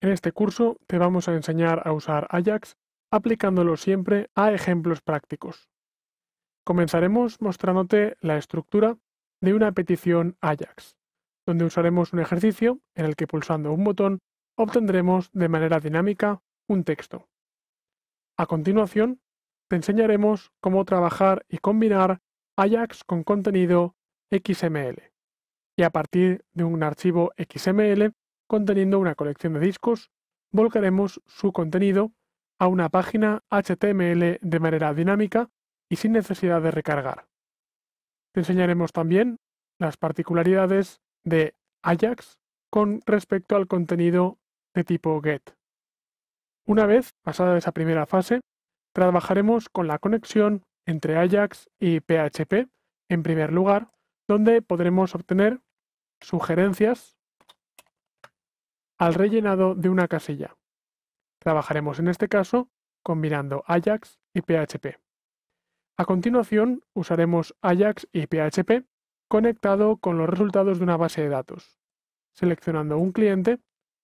En este curso te vamos a enseñar a usar Ajax aplicándolo siempre a ejemplos prácticos. Comenzaremos mostrándote la estructura de una petición Ajax, donde usaremos un ejercicio en el que pulsando un botón obtendremos de manera dinámica un texto. A continuación, te enseñaremos cómo trabajar y combinar Ajax con contenido XML, y a partir de un archivo XML conteniendo una colección de discos, volcaremos su contenido a una página HTML de manera dinámica y sin necesidad de recargar. Te enseñaremos también las particularidades de Ajax con respecto al contenido de tipo GET. Una vez pasada esa primera fase, trabajaremos con la conexión entre Ajax y PHP en primer lugar, donde podremos obtener sugerencias al rellenado de una casilla. Trabajaremos en este caso combinando Ajax y PHP. A continuación usaremos Ajax y PHP conectado con los resultados de una base de datos. Seleccionando un cliente,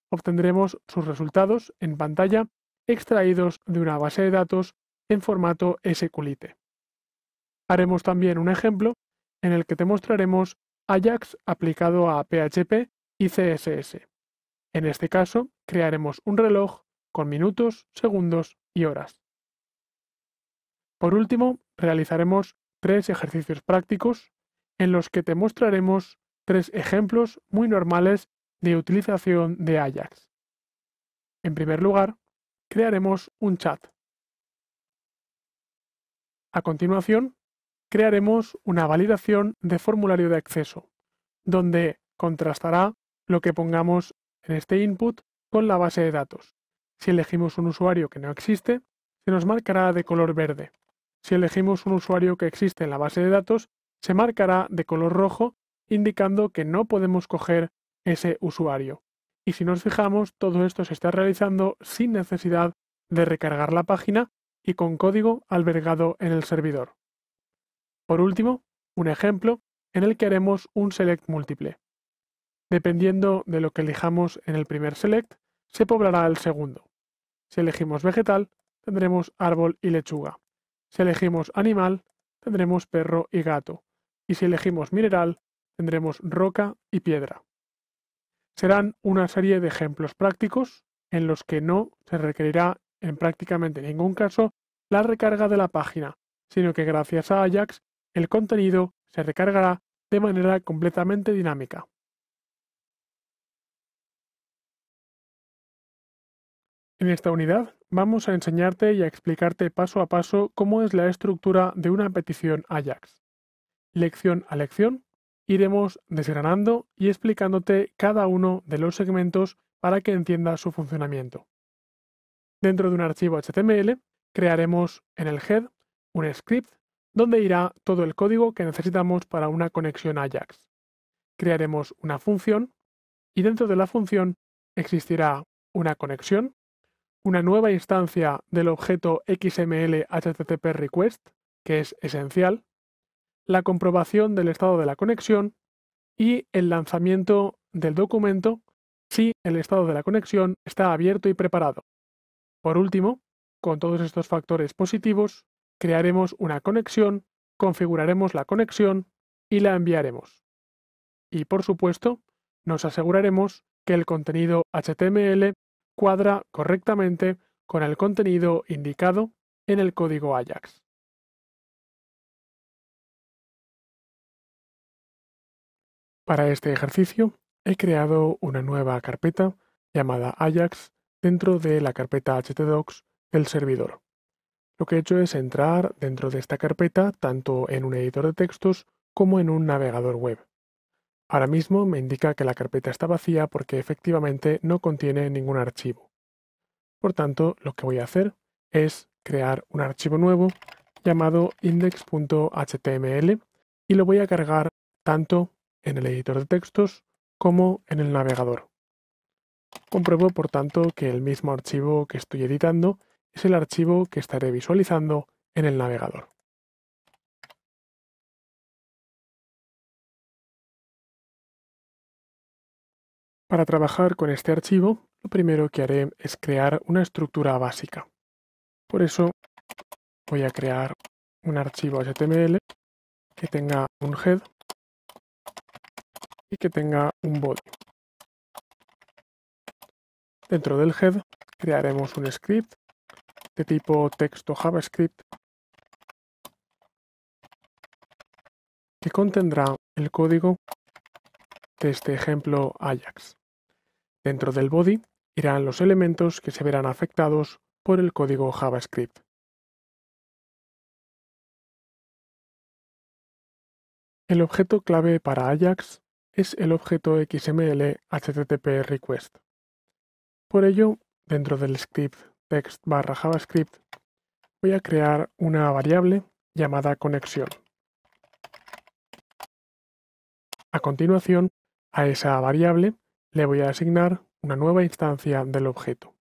obtendremos sus resultados en pantalla extraídos de una base de datos en formato SQLite. Haremos también un ejemplo en el que te mostraremos Ajax aplicado a PHP y CSS. En este caso, crearemos un reloj con minutos, segundos y horas. Por último, realizaremos 3 ejercicios prácticos en los que te mostraremos 3 ejemplos muy normales de utilización de Ajax. En primer lugar, crearemos un chat. A continuación, crearemos una validación de formulario de acceso, donde contrastará lo que pongamos en este input con la base de datos. Si elegimos un usuario que no existe, se nos marcará de color verde. Si elegimos un usuario que existe en la base de datos, se marcará de color rojo, indicando que no podemos coger ese usuario. Y si nos fijamos, todo esto se está realizando sin necesidad de recargar la página y con código albergado en el servidor. Por último, un ejemplo en el que haremos un select múltiple. Dependiendo de lo que elijamos en el primer select, se poblará el segundo. Si elegimos vegetal, tendremos árbol y lechuga. Si elegimos animal, tendremos perro y gato. Y si elegimos mineral, tendremos roca y piedra. Serán una serie de ejemplos prácticos en los que no se requerirá en prácticamente ningún caso la recarga de la página, sino que gracias a Ajax el contenido se recargará de manera completamente dinámica. En esta unidad vamos a enseñarte y a explicarte paso a paso cómo es la estructura de una petición Ajax. Lección a lección iremos desgranando y explicándote cada uno de los segmentos para que entiendas su funcionamiento. Dentro de un archivo HTML crearemos en el head un script donde irá todo el código que necesitamos para una conexión Ajax. Crearemos una función y dentro de la función existirá una conexión, una nueva instancia del objeto XML HTTP request, que es esencial, la comprobación del estado de la conexión y el lanzamiento del documento si el estado de la conexión está abierto y preparado. Por último, con todos estos factores positivos, crearemos una conexión, configuraremos la conexión y la enviaremos. Y por supuesto, nos aseguraremos que el contenido HTML cuadra correctamente con el contenido indicado en el código Ajax. Para este ejercicio he creado una nueva carpeta llamada Ajax dentro de la carpeta htdocs del servidor. Lo que he hecho es entrar dentro de esta carpeta tanto en un editor de textos como en un navegador web. Ahora mismo me indica que la carpeta está vacía porque efectivamente no contiene ningún archivo. Por tanto, lo que voy a hacer es crear un archivo nuevo llamado index.html y lo voy a cargar tanto en el editor de textos como en el navegador. Compruebo, por tanto, que el mismo archivo que estoy editando es el archivo que estaré visualizando en el navegador. Para trabajar con este archivo, lo primero que haré es crear una estructura básica. Por eso voy a crear un archivo HTML que tenga un head y que tenga un body. Dentro del head crearemos un script de tipo texto JavaScript que contendrá el código de este ejemplo Ajax. Dentro del body irán los elementos que se verán afectados por el código JavaScript. El objeto clave para Ajax es el objeto XML HTTP request. Por ello, dentro del script text/javascript voy a crear una variable llamada conexión. A continuación, a esa variable le voy a asignar una nueva instancia del objeto.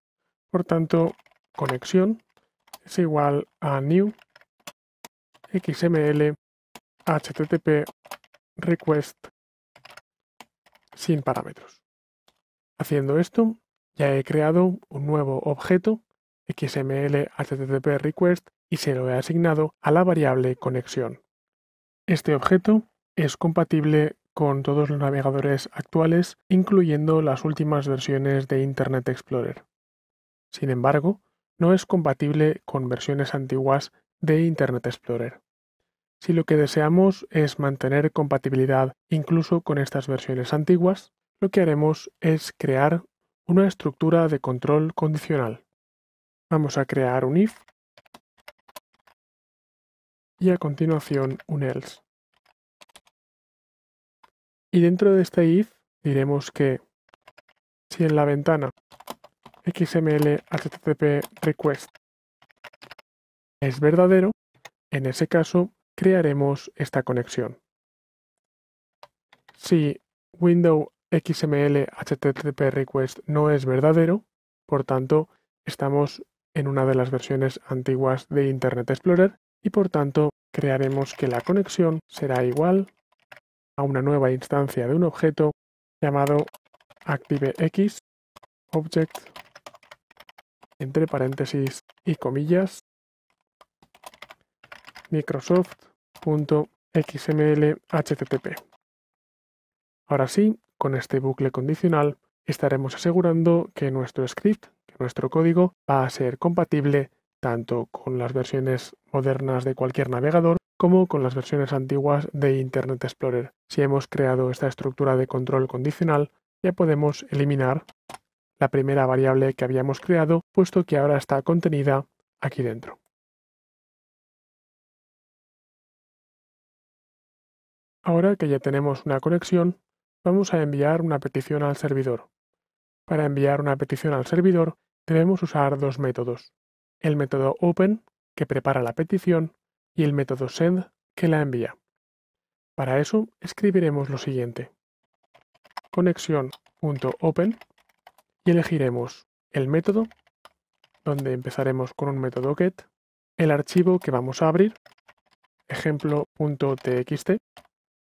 Por tanto, conexión es igual a new XML HTTP request sin parámetros. Haciendo esto, ya he creado un nuevo objeto XML HTTP request y se lo he asignado a la variable conexión. Este objeto es compatible con todos los navegadores actuales, incluyendo las últimas versiones de Internet Explorer. Sin embargo, no es compatible con versiones antiguas de Internet Explorer. Si lo que deseamos es mantener compatibilidad incluso con estas versiones antiguas, lo que haremos es crear una estructura de control condicional. Vamos a crear un if y a continuación un else. Y dentro de este if diremos que si en la ventana XML HTTP request es verdadero, en ese caso crearemos esta conexión. Si window XML HTTP request no es verdadero, por tanto estamos en una de las versiones antiguas de Internet Explorer y por tanto crearemos que la conexión será igual a una nueva instancia de un objeto llamado ActiveX Object entre paréntesis y comillas Microsoft.xml/http. Ahora sí, con este bucle condicional estaremos asegurando que nuestro script, que nuestro código, va a ser compatible tanto con las versiones modernas de cualquier navegador como con las versiones antiguas de Internet Explorer. Si hemos creado esta estructura de control condicional, ya podemos eliminar la primera variable que habíamos creado, puesto que ahora está contenida aquí dentro. Ahora que ya tenemos una conexión, vamos a enviar una petición al servidor. Para enviar una petición al servidor debemos usar dos métodos, el método open, que prepara la petición, y el método send, que la envía. Para eso escribiremos lo siguiente: conexión.open y elegiremos el método, donde empezaremos con un método get, el archivo que vamos a abrir, ejemplo.txt,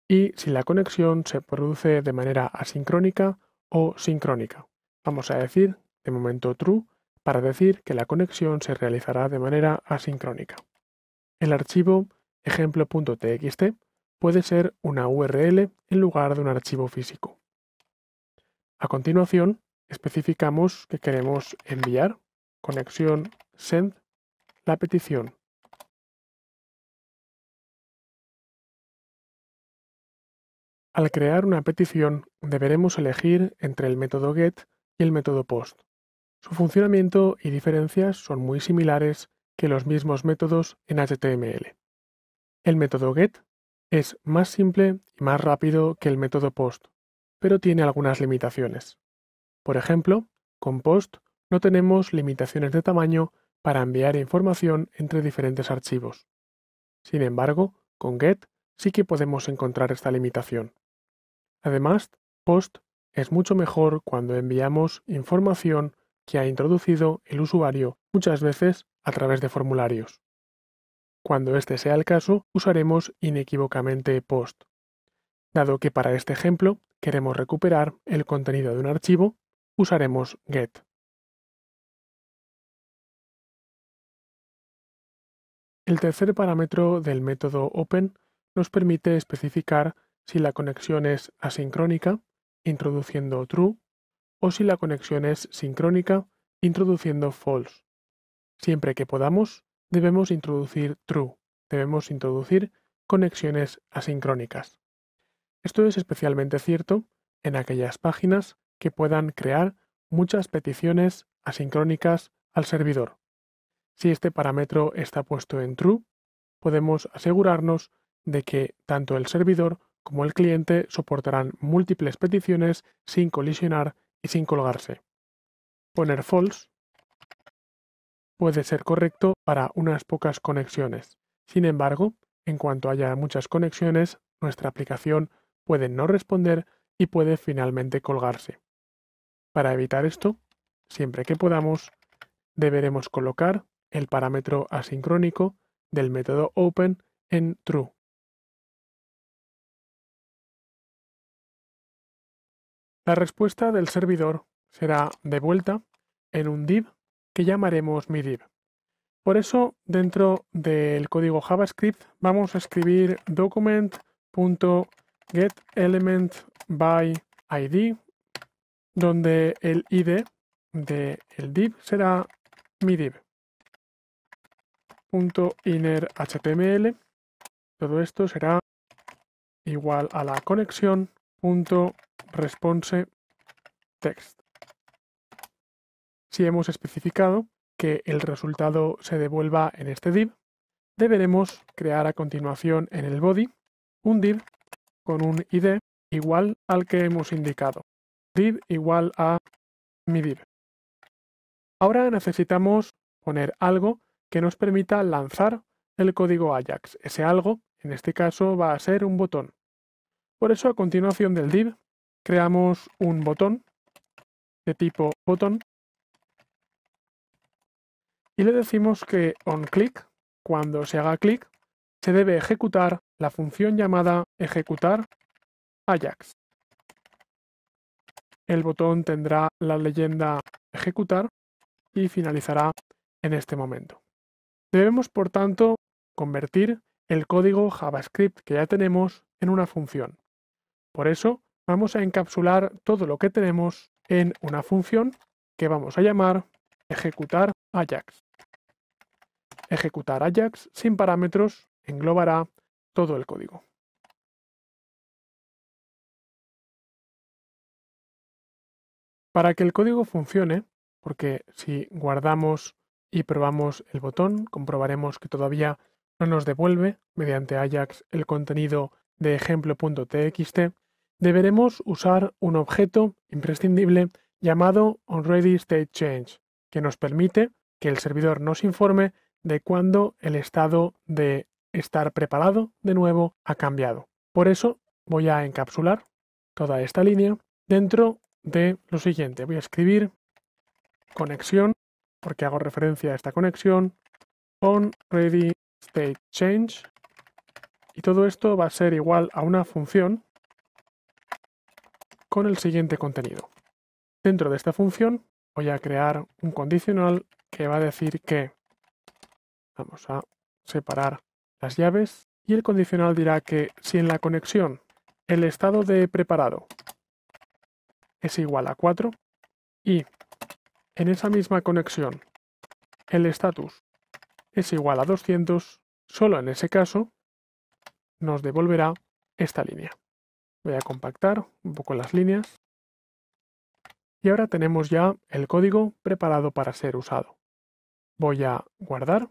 y si la conexión se produce de manera asincrónica o sincrónica. Vamos a decir, de momento true, para decir que la conexión se realizará de manera asincrónica. El archivo ejemplo.txt puede ser una URL en lugar de un archivo físico. A continuación, especificamos que queremos enviar, conexión send, la petición. Al crear una petición, deberemos elegir entre el método get y el método post. Su funcionamiento y diferencias son muy similares que los mismos métodos en HTML. El método get es más simple y más rápido que el método post, pero tiene algunas limitaciones. Por ejemplo, con post no tenemos limitaciones de tamaño para enviar información entre diferentes archivos. Sin embargo, con get sí que podemos encontrar esta limitación. Además, post es mucho mejor cuando enviamos información que ha introducido el usuario, muchas veces a través de formularios. Cuando este sea el caso, usaremos inequívocamente post. Dado que para este ejemplo queremos recuperar el contenido de un archivo, usaremos get. El tercer parámetro del método open nos permite especificar si la conexión es asincrónica, introduciendo true, o si la conexión es sincrónica, introduciendo false. Siempre que podamos, debemos introducir true, debemos introducir conexiones asincrónicas. Esto es especialmente cierto en aquellas páginas que puedan crear muchas peticiones asincrónicas al servidor. Si este parámetro está puesto en true, podemos asegurarnos de que tanto el servidor como el cliente soportarán múltiples peticiones sin colisionar y sin colgarse. Poner false puede ser correcto para unas pocas conexiones. Sin embargo, en cuanto haya muchas conexiones, nuestra aplicación puede no responder y puede finalmente colgarse. Para evitar esto, siempre que podamos, deberemos colocar el parámetro asincrónico del método open en true. La respuesta del servidor será devuelta en un div que llamaremos miDiv. Por eso, dentro del código JavaScript vamos a escribir document.getElementById, donde el id del div será miDiv. .innerHTML, todo esto será igual a la conexión .responseText. Si hemos especificado que el resultado se devuelva en este div, deberemos crear a continuación en el body un div con un id igual al que hemos indicado, div igual a miDiv. Ahora necesitamos poner algo que nos permita lanzar el código Ajax. Ese algo, en este caso, va a ser un botón. Por eso, a continuación del div, creamos un botón de tipo botón y le decimos que onClick, cuando se haga clic, se debe ejecutar la función llamada ejecutar Ajax. El botón tendrá la leyenda ejecutar y finalizará en este momento. Debemos, por tanto, convertir el código JavaScript que ya tenemos en una función. Por eso, vamos a encapsular todo lo que tenemos en una función que vamos a llamar ejecutar Ajax. Ejecutar Ajax sin parámetros englobará todo el código. Para que el código funcione, porque si guardamos y probamos el botón, comprobaremos que todavía no nos devuelve mediante Ajax el contenido de ejemplo.txt, deberemos usar un objeto imprescindible llamado onReadyStateChange, que nos permite que el servidor nos informe de cuándo el estado de estar preparado de nuevo ha cambiado. Por eso voy a encapsular toda esta línea dentro de lo siguiente. Voy a escribir conexión, porque hago referencia a esta conexión, onReadyStateChange, y todo esto va a ser igual a una función con el siguiente contenido. Dentro de esta función voy a crear un condicional que va a decir que vamos a separar las llaves y el condicional dirá que si en la conexión el estado de preparado es igual a 4 y en esa misma conexión el status es igual a 200, solo en ese caso nos devolverá esta línea. Voy a compactar un poco las líneas y ahora tenemos ya el código preparado para ser usado. Voy a guardar,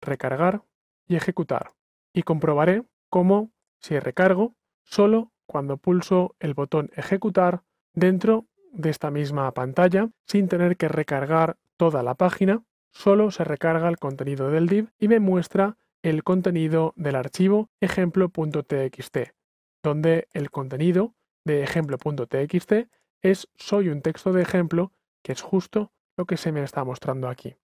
recargar y ejecutar y comprobaré cómo, si recargo, solo cuando pulso el botón ejecutar dentro de esta misma pantalla, sin tener que recargar toda la página, solo se recarga el contenido del div y me muestra el contenido del archivo ejemplo.txt, donde el contenido de ejemplo.txt es soy un texto de ejemplo, que es justo lo que se me está mostrando aquí.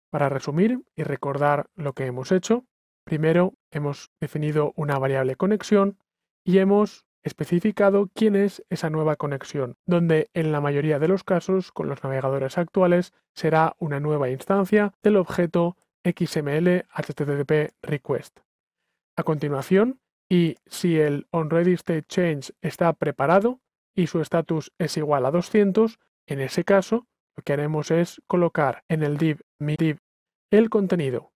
Para resumir y recordar lo que hemos hecho, primero hemos definido una variable conexión y hemos especificado quién es esa nueva conexión, donde en la mayoría de los casos con los navegadores actuales será una nueva instancia del objeto XML HTTP request. A continuación, y si el onReadyStateChange está preparado y su estatus es igual a 200, en ese caso, lo que haremos es colocar en el div MyDiv el contenido.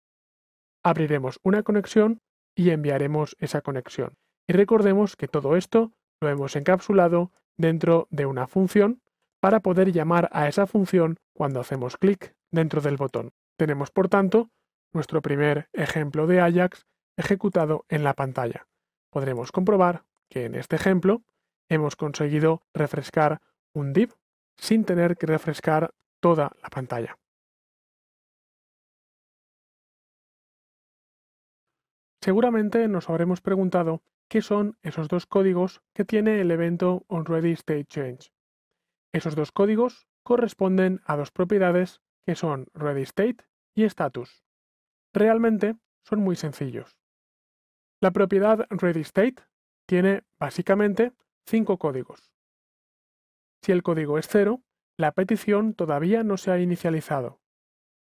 Abriremos una conexión y enviaremos esa conexión. Y recordemos que todo esto lo hemos encapsulado dentro de una función para poder llamar a esa función cuando hacemos clic dentro del botón. Tenemos, por tanto, nuestro primer ejemplo de Ajax ejecutado en la pantalla. Podremos comprobar que en este ejemplo hemos conseguido refrescar un div sin tener que refrescar toda la pantalla. Seguramente nos habremos preguntado qué son esos dos códigos que tiene el evento onReadyStateChange. Esos dos códigos corresponden a dos propiedades que son readyState y status. Realmente son muy sencillos. La propiedad readyState tiene básicamente 5 códigos. Si el código es 0, la petición todavía no se ha inicializado.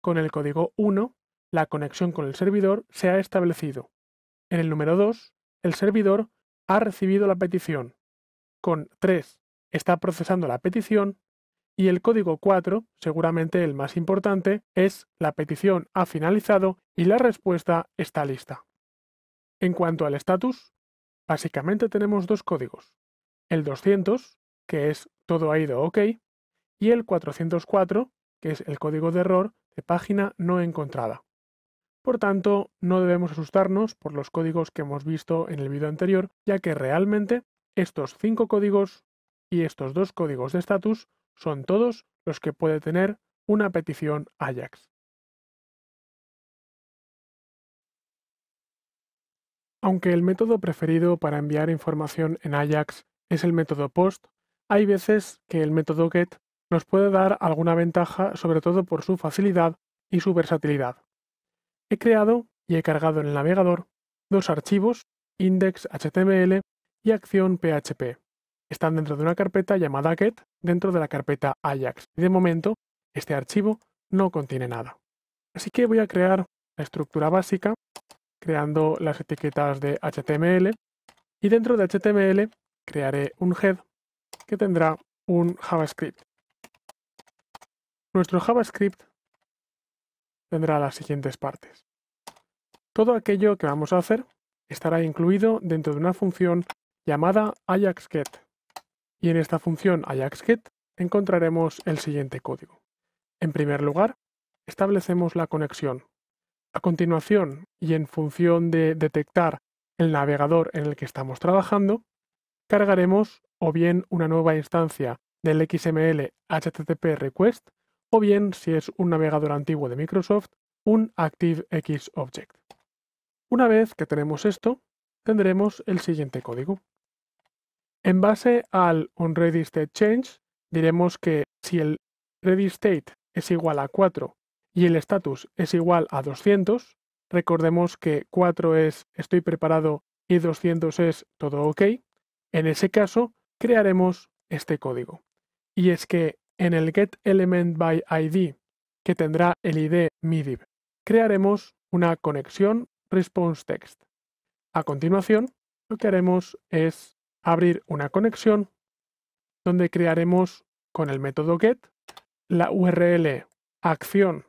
Con el código 1, la conexión con el servidor se ha establecido. En el número 2, el servidor ha recibido la petición. Con 3, está procesando la petición. Y el código 4, seguramente el más importante, es la petición ha finalizado y la respuesta está lista. En cuanto al status, básicamente tenemos dos códigos. El 200, que es todo ha ido OK, y el 404, que es el código de error de página no encontrada. Por tanto, no debemos asustarnos por los códigos que hemos visto en el vídeo anterior, ya que realmente estos 5 códigos y estos dos códigos de status son todos los que puede tener una petición Ajax. Aunque el método preferido para enviar información en Ajax es el método POST, hay veces que el método GET nos puede dar alguna ventaja, sobre todo por su facilidad y su versatilidad. He creado y he cargado en el navegador dos archivos, index.html y acción.php. Están dentro de una carpeta llamada get dentro de la carpeta Ajax. Y de momento, este archivo no contiene nada. Así que voy a crear la estructura básica, creando las etiquetas de HTML. Y dentro de HTML crearé un head que tendrá un JavaScript. Nuestro JavaScript tendrá las siguientes partes. Todo aquello que vamos a hacer estará incluido dentro de una función llamada AjaxGet. Y en esta función AjaxGet encontraremos el siguiente código. En primer lugar, establecemos la conexión. A continuación, y en función de detectar el navegador en el que estamos trabajando, cargaremos o bien una nueva instancia del XML HTTP request, o bien, si es un navegador antiguo de Microsoft, un ActiveX Object. Una vez que tenemos esto, tendremos el siguiente código. En base al onReadyStateChange, diremos que si el readyState es igual a 4 y el status es igual a 200, recordemos que 4 es estoy preparado y 200 es todo OK, en ese caso crearemos este código. Y es que en el getElementById, que tendrá el ID MyDiv, crearemos una conexión responseText. A continuación, lo que haremos es abrir una conexión donde crearemos con el método get la URL acción.php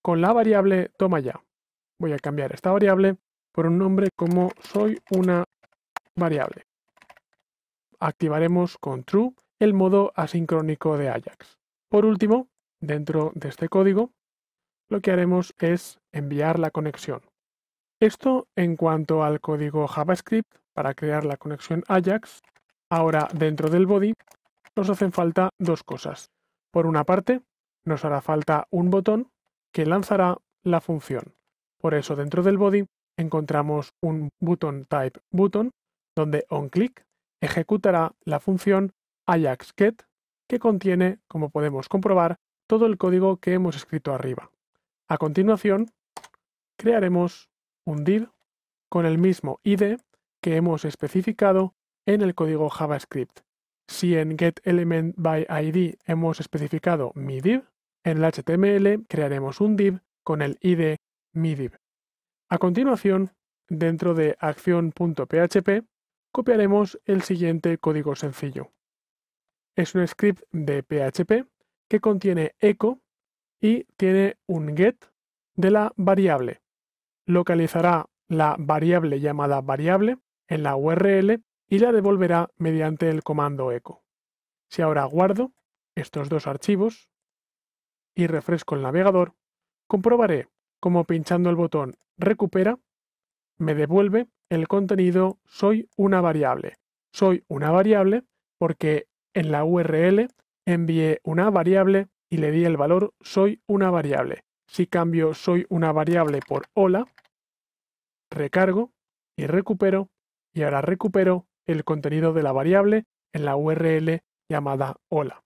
con la variable toma ya. Voy a cambiar esta variable por un nombre como soy una variable. Activaremos con true el modo asincrónico de Ajax. Por último, dentro de este código, lo que haremos es enviar la conexión. Esto en cuanto al código JavaScript para crear la conexión Ajax. Ahora, dentro del body, nos hacen falta dos cosas. Por una parte, nos hará falta un botón que lanzará la función. Por eso, dentro del body, encontramos un button type button, donde onClick ejecutará la función AjaxGet, que contiene, como podemos comprobar, todo el código que hemos escrito arriba. A continuación, crearemos un div con el mismo ID que hemos especificado en el código JavaScript. Si en getElementById hemos especificado MyDiv, En el HTML crearemos un div con el ID miDiv. A continuación, dentro de acción.php, copiaremos el siguiente código sencillo. Es un script de PHP que contiene echo y tiene un get de la variable. Localizará la variable llamada variable en la URL y la devolverá mediante el comando echo. Si ahora guardo estos dos archivos y refresco el navegador, comprobaré cómo pinchando el botón recupera me devuelve el contenido soy una variable. Soy una variable porque en la URL envié una variable y le di el valor soy una variable. Si cambio soy una variable por hola, recargo y recupero, y ahora recupero el contenido de la variable en la URL llamada hola.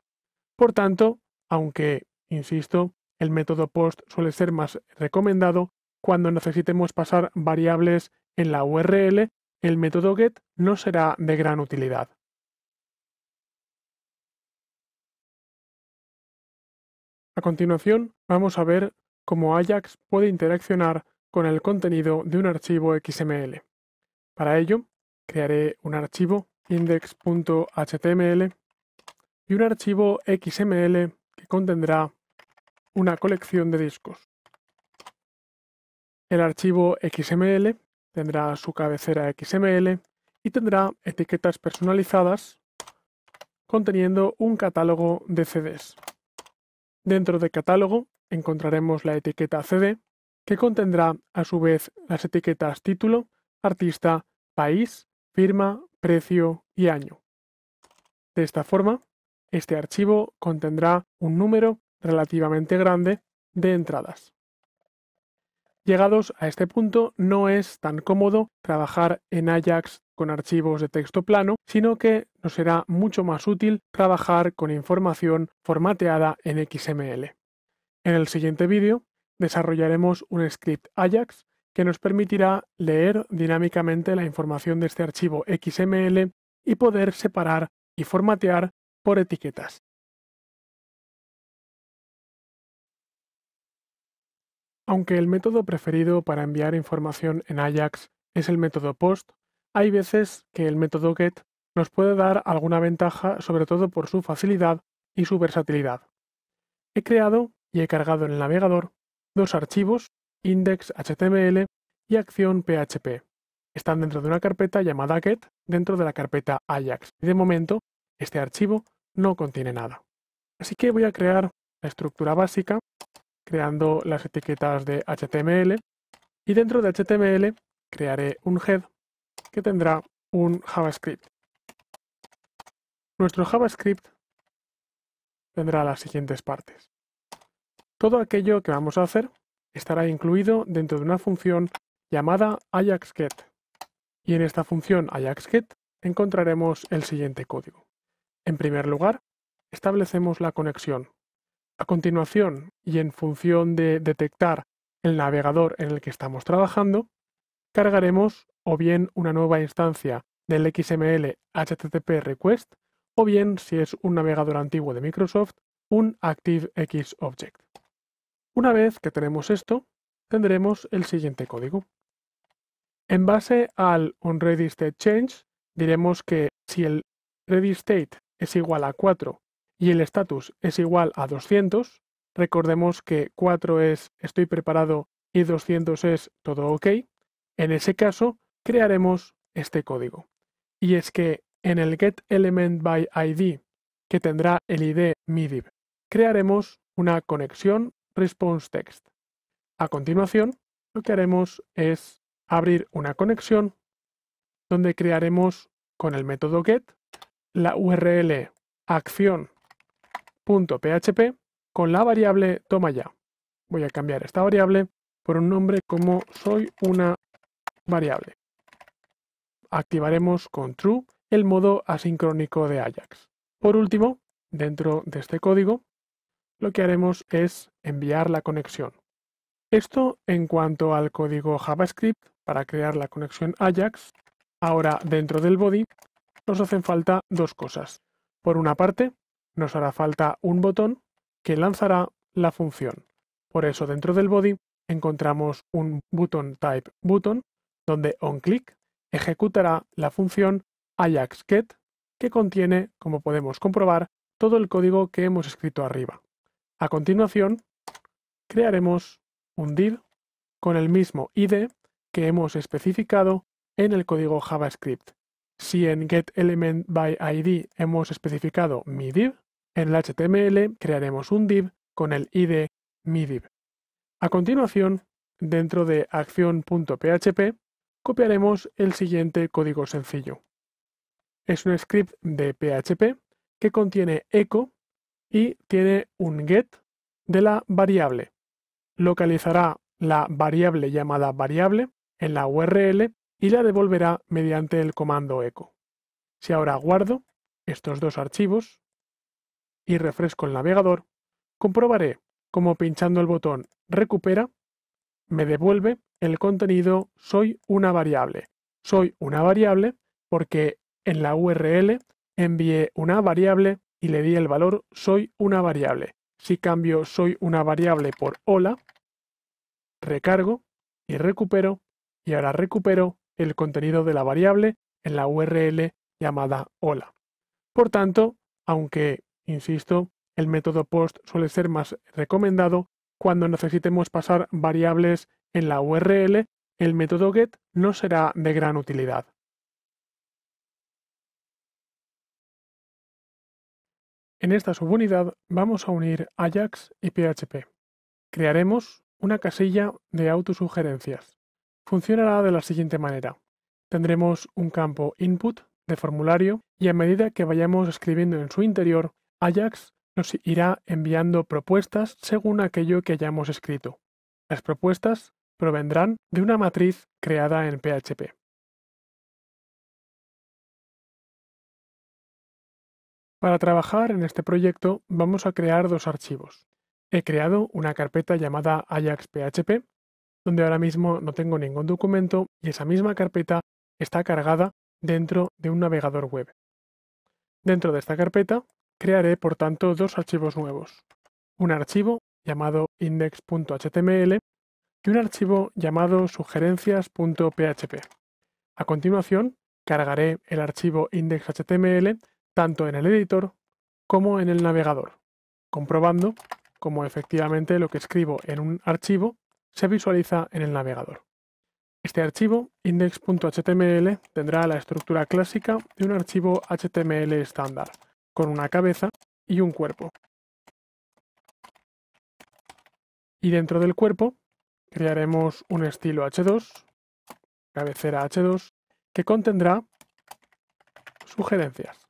Por tanto, aunque, insisto, el método post suele ser más recomendado, cuando necesitemos pasar variables en la URL, el método get no será de gran utilidad. A continuación, vamos a ver cómo Ajax puede interaccionar con el contenido de un archivo XML. Para ello, crearé un archivo index.html y un archivo XML que contendrá una colección de discos. El archivo XML tendrá su cabecera XML y tendrá etiquetas personalizadas conteniendo un catálogo de CDs. Dentro de catálogo encontraremos la etiqueta CD, que contendrá a su vez las etiquetas título, artista, país, firma, precio y año. De esta forma, este archivo contendrá un número relativamente grande de entradas. Llegados a este punto, no es tan cómodo trabajar en Ajax con archivos de texto plano, sino que nos será mucho más útil trabajar con información formateada en XML. En el siguiente vídeo desarrollaremos un script Ajax que nos permitirá leer dinámicamente la información de este archivo XML y poder separar y formatear por etiquetas. Aunque el método preferido para enviar información en Ajax es el método POST, hay veces que el método GET nos puede dar alguna ventaja, sobre todo por su facilidad y su versatilidad. He creado y he cargado en el navegador dos archivos, index.html y acción.php. Están dentro de una carpeta llamada GET dentro de la carpeta Ajax. Y de momento, este archivo no contiene nada. Así que voy a crear la estructura básica creando las etiquetas de HTML y dentro de HTML crearé un head que tendrá un JavaScript. Nuestro JavaScript tendrá las siguientes partes. Todo aquello que vamos a hacer estará incluido dentro de una función llamada AjaxGet. Y en esta función AjaxGet encontraremos el siguiente código. En primer lugar, establecemos la conexión. A continuación, y en función de detectar el navegador en el que estamos trabajando, cargaremos o bien una nueva instancia del XML HTTP request o bien, si es un navegador antiguo de Microsoft, un ActiveX Object. Una vez que tenemos esto, tendremos el siguiente código. En base al onReadyStateChange, diremos que si el readyState es igual a 4 y el status es igual a 200, recordemos que 4 es estoy preparado y 200 es todo ok, en ese caso crearemos este código. Y es que en el getElementById, que tendrá el ID miDiv, crearemos una conexión responseText. A continuación, lo que haremos es abrir una conexión donde crearemos con el método get la URL acción.php con la variable toma ya. Voy a cambiar esta variable por un nombre como soy una variable. Activaremos con true el modo asincrónico de Ajax. Por último, dentro de este código, lo que haremos es enviar la conexión. Esto en cuanto al código JavaScript para crear la conexión Ajax. Ahora, dentro del body, nos hacen falta dos cosas. Por una parte, nos hará falta un botón que lanzará la función. Por eso dentro del body encontramos un button type button, donde onClick ejecutará la función AjaxGet, que contiene, como podemos comprobar, todo el código que hemos escrito arriba. A continuación, crearemos un div con el mismo ID que hemos especificado en el código JavaScript. Si en getElementById hemos especificado miDiv, en el HTML crearemos un div con el ID miDiv. A continuación, dentro de acción.php, copiaremos el siguiente código sencillo. Es un script de PHP que contiene echo y tiene un get de la variable. Localizará la variable llamada variable en la URL y la devolverá mediante el comando echo. Si ahora guardo estos dos archivos y refresco el navegador, comprobaré cómo pinchando el botón recupera me devuelve el contenido soy una variable. Soy una variable porque en la URL envié una variable y le di el valor soy una variable. Si cambio soy una variable por hola, recargo y recupero, y ahora recupero el contenido de la variable en la URL llamada hola. Por tanto, aunque, insisto, el método post suele ser más recomendado, cuando necesitemos pasar variables en la URL, el método get no será de gran utilidad. En esta subunidad vamos a unir Ajax y PHP. Crearemos una casilla de autosugerencias. Funcionará de la siguiente manera. Tendremos un campo input de formulario y a medida que vayamos escribiendo en su interior, Ajax nos irá enviando propuestas según aquello que hayamos escrito. Las propuestas provendrán de una matriz creada en PHP. Para trabajar en este proyecto vamos a crear dos archivos. He creado una carpeta llamada AjaxPHP, donde ahora mismo no tengo ningún documento y esa misma carpeta está cargada dentro de un navegador web. Dentro de esta carpeta crearé, por tanto, dos archivos nuevos. Un archivo llamado index.html y un archivo llamado sugerencias.php. A continuación, cargaré el archivo index.html tanto en el editor como en el navegador, comprobando cómo efectivamente lo que escribo en un archivo se visualiza en el navegador. Este archivo, index.html, tendrá la estructura clásica de un archivo HTML estándar, con una cabeza y un cuerpo. Y dentro del cuerpo crearemos un estilo H2, cabecera H2, que contendrá sugerencias.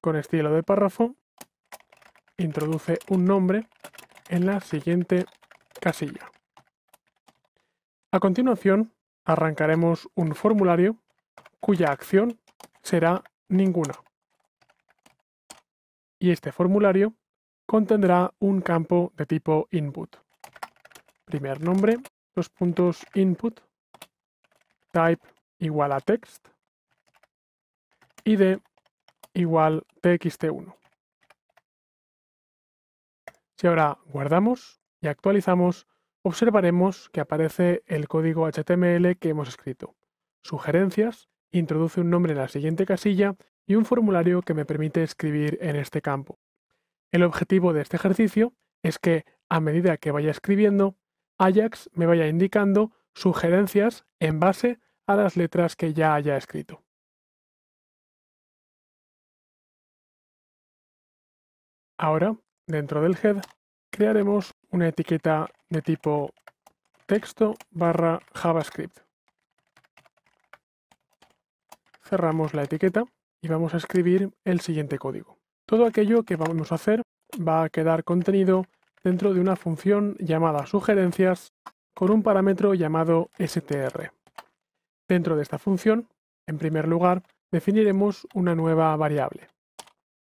Con estilo de párrafo, introduce un nombre en la siguiente casilla. A continuación, arrancaremos un formulario cuya acción será ninguna. Y este formulario contendrá un campo de tipo input. Primer nombre, input, type igual a text, id igual txt1. Si ahora guardamos y actualizamos, observaremos que aparece el código HTML que hemos escrito. Sugerencias, introduce un nombre en la siguiente casilla y un formulario que me permite escribir en este campo. El objetivo de este ejercicio es que, a medida que vaya escribiendo, Ajax me vaya indicando sugerencias en base a las letras que ya haya escrito. Ahora, dentro del head, crearemos una etiqueta de tipo texto/JavaScript. Cerramos la etiqueta y vamos a escribir el siguiente código. Todo aquello que vamos a hacer va a quedar contenido dentro de una función llamada sugerencias con un parámetro llamado str. Dentro de esta función, en primer lugar, definiremos una nueva variable.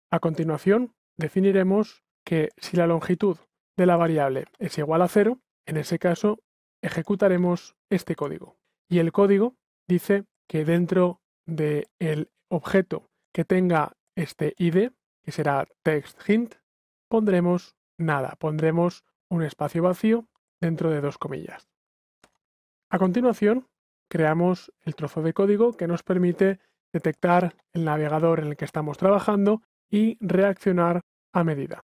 A continuación, definiremos que si la longitud de la variable es igual a 0, en ese caso ejecutaremos este código. Y el código dice que dentro del objeto que tenga este id, que será textHint, pondremos nada, pondremos un espacio vacío dentro de dos comillas. A continuación, creamos el trozo de código que nos permite detectar el navegador en el que estamos trabajando y reaccionar a medida.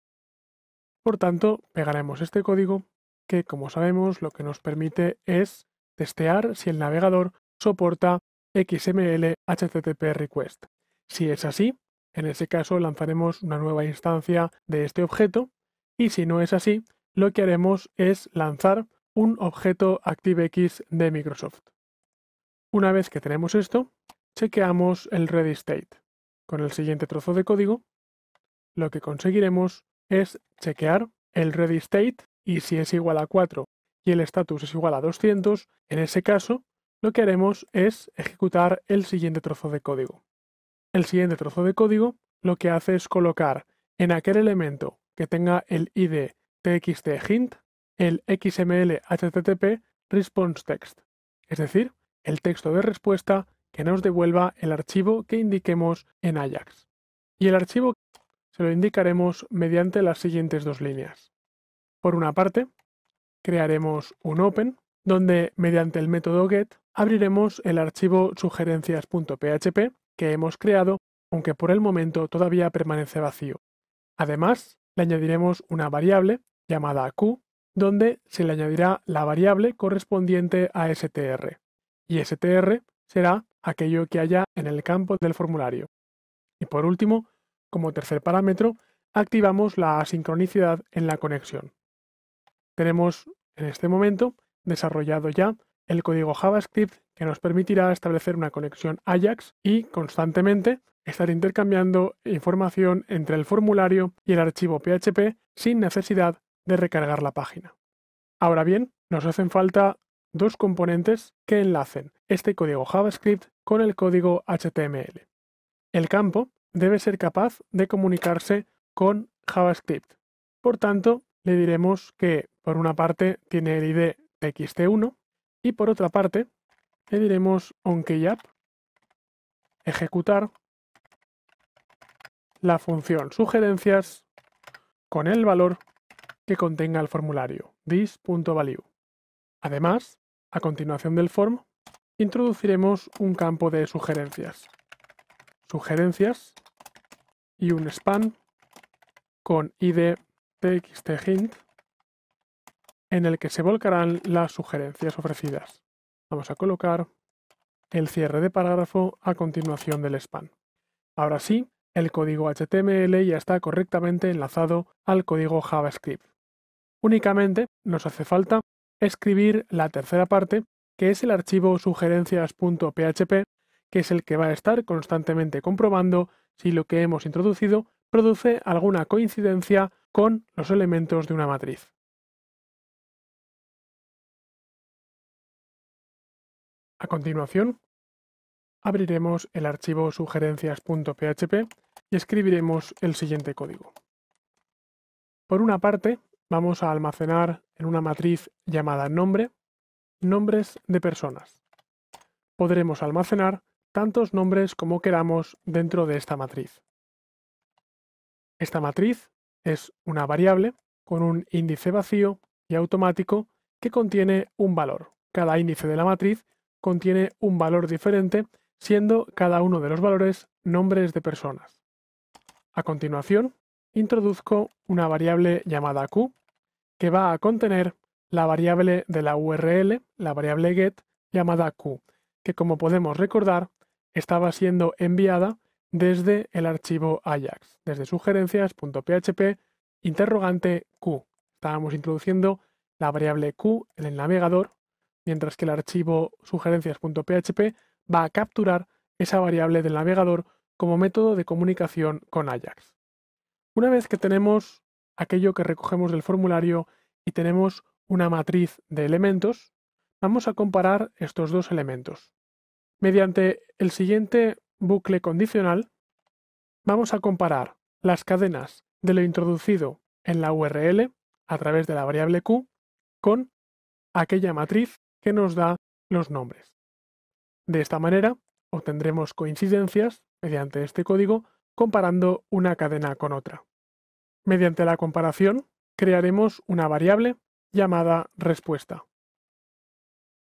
Por tanto, pegaremos este código que, como sabemos, lo que nos permite es testear si el navegador soporta XML HTTP request. Si es así, en ese caso lanzaremos una nueva instancia de este objeto, y si no es así, lo que haremos es lanzar un objeto ActiveX de Microsoft. Una vez que tenemos esto, chequeamos el ready state. Con el siguiente trozo de código, lo que conseguiremos es chequear el ready state, y si es igual a 4 y el status es igual a 200, en ese caso lo que haremos es ejecutar el siguiente trozo de código. El siguiente trozo de código lo que hace es colocar en aquel elemento que tenga el ID txt-hint el XML HTTP response text, es decir, el texto de respuesta que nos devuelva el archivo que indiquemos en Ajax. Y el archivo se lo indicaremos mediante las siguientes dos líneas. Por una parte, crearemos un open, donde mediante el método get abriremos el archivo sugerencias.php que hemos creado, aunque por el momento todavía permanece vacío. Además, le añadiremos una variable llamada q, donde se le añadirá la variable correspondiente a str, y str será aquello que haya en el campo del formulario. Y por último, como tercer parámetro, activamos la asincronicidad en la conexión. Tenemos en este momento desarrollado ya el código JavaScript que nos permitirá establecer una conexión Ajax y constantemente estar intercambiando información entre el formulario y el archivo PHP sin necesidad de recargar la página. Ahora bien, nos hacen falta dos componentes que enlacen este código JavaScript con el código HTML. El campo debe ser capaz de comunicarse con JavaScript. Por tanto, le diremos que por una parte tiene el ID txt1 y por otra parte le diremos onKeyApp ejecutar la función sugerencias con el valor que contenga el formulario this.value. Además, a continuación del form, introduciremos un campo de sugerencias y un span con id txt-hint en el que se volcarán las sugerencias ofrecidas. Vamos a colocar el cierre de parágrafo a continuación del span. Ahora sí, el código HTML ya está correctamente enlazado al código JavaScript. Únicamente nos hace falta escribir la tercera parte, que es el archivo sugerencias.php, que es el que va a estar constantemente comprobando si lo que hemos introducido produce alguna coincidencia con los elementos de una matriz. A continuación, abriremos el archivo sugerencias.php y escribiremos el siguiente código. Por una parte, vamos a almacenar en una matriz llamada nombre, nombres de personas. Podremos almacenar tantos nombres como queramos dentro de esta matriz. Esta matriz es una variable con un índice vacío y automático que contiene un valor. Cada índice de la matriz contiene un valor diferente, siendo cada uno de los valores nombres de personas. A continuación, introduzco una variable llamada q, que va a contener la variable de la URL, la variable get, llamada q, que como podemos recordar, estaba siendo enviada desde el archivo Ajax, desde sugerencias.php interrogante q. Estábamos introduciendo la variable q en el navegador, mientras que el archivo sugerencias.php va a capturar esa variable del navegador como método de comunicación con Ajax. Una vez que tenemos aquello que recogemos del formulario y tenemos una matriz de elementos, vamos a comparar estos dos elementos. Mediante el siguiente bucle condicional, vamos a comparar las cadenas de lo introducido en la URL a través de la variable q con aquella matriz que nos da los nombres. De esta manera, obtendremos coincidencias mediante este código comparando una cadena con otra. Mediante la comparación, crearemos una variable llamada respuesta.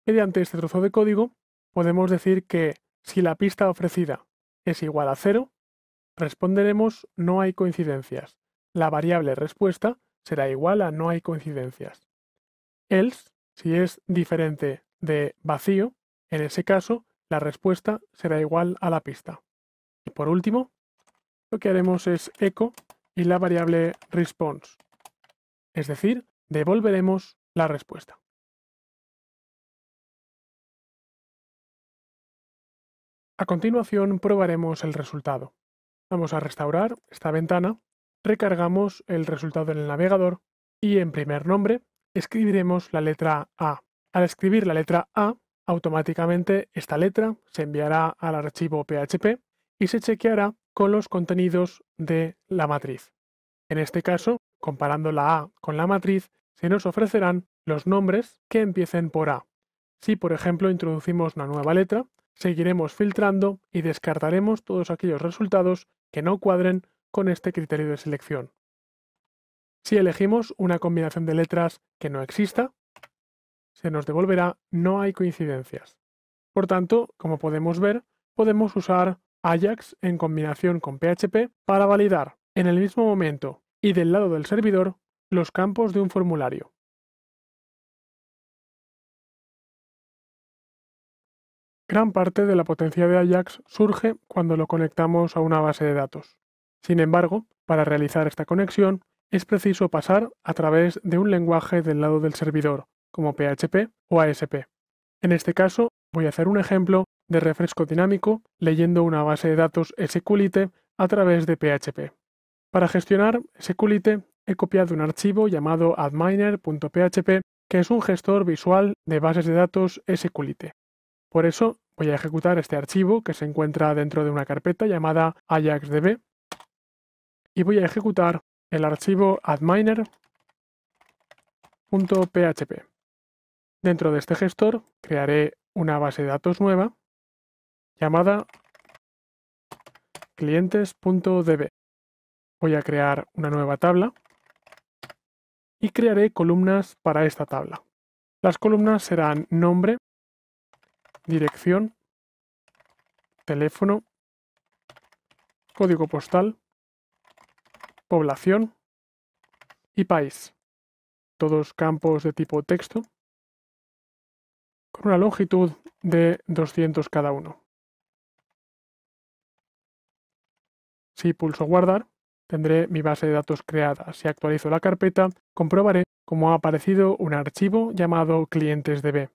Mediante este trozo de código podemos decir que si la pista ofrecida es igual a 0, responderemos no hay coincidencias. La variable respuesta será igual a no hay coincidencias. Else, si es diferente de vacío, en ese caso la respuesta será igual a la pista. Y por último, lo que haremos es echo y la variable response, es decir, devolveremos la respuesta. A continuación probaremos el resultado. Vamos a restaurar esta ventana, recargamos el resultado en el navegador y en primer nombre escribiremos la letra A. Al escribir la letra A, automáticamente esta letra se enviará al archivo PHP y se chequeará con los contenidos de la matriz. En este caso, comparando la A con la matriz, se nos ofrecerán los nombres que empiecen por A. Si, por ejemplo, introducimos una nueva letra, seguiremos filtrando y descartaremos todos aquellos resultados que no cuadren con este criterio de selección. Si elegimos una combinación de letras que no exista, se nos devolverá no hay coincidencias. Por tanto, como podemos ver, podemos usar Ajax en combinación con PHP para validar en el mismo momento y del lado del servidor los campos de un formulario. Gran parte de la potencia de Ajax surge cuando lo conectamos a una base de datos. Sin embargo, para realizar esta conexión es preciso pasar a través de un lenguaje del lado del servidor, como PHP o ASP. En este caso, voy a hacer un ejemplo de refresco dinámico leyendo una base de datos SQLite a través de PHP. Para gestionar SQLite he copiado un archivo llamado adminer.php, que es un gestor visual de bases de datos SQLite. Por eso voy a ejecutar este archivo que se encuentra dentro de una carpeta llamada ajaxdb y voy a ejecutar el archivo adminer.php. Dentro de este gestor crearé una base de datos nueva llamada clientes.db. Voy a crear una nueva tabla y crearé columnas para esta tabla. Las columnas serán nombre, dirección, teléfono, código postal, población y país. Todos campos de tipo texto con una longitud de 200 cada uno. Si pulso guardar, tendré mi base de datos creada. Si actualizo la carpeta, comprobaré cómo ha aparecido un archivo llamado clientesdb.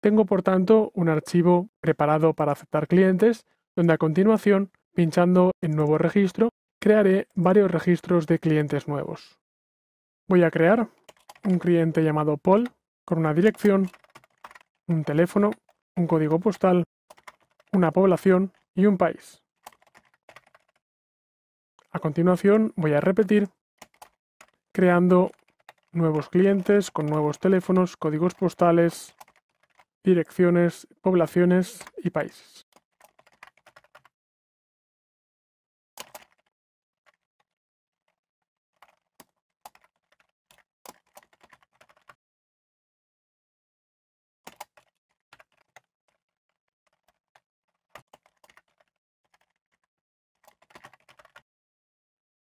Tengo, por tanto, un archivo preparado para aceptar clientes, donde a continuación, pinchando en Nuevo registro, crearé varios registros de clientes nuevos. Voy a crear un cliente llamado Paul con una dirección, un teléfono, un código postal, una población y un país. A continuación voy a repetir creando nuevos clientes con nuevos teléfonos, códigos postales, direcciones, poblaciones y países.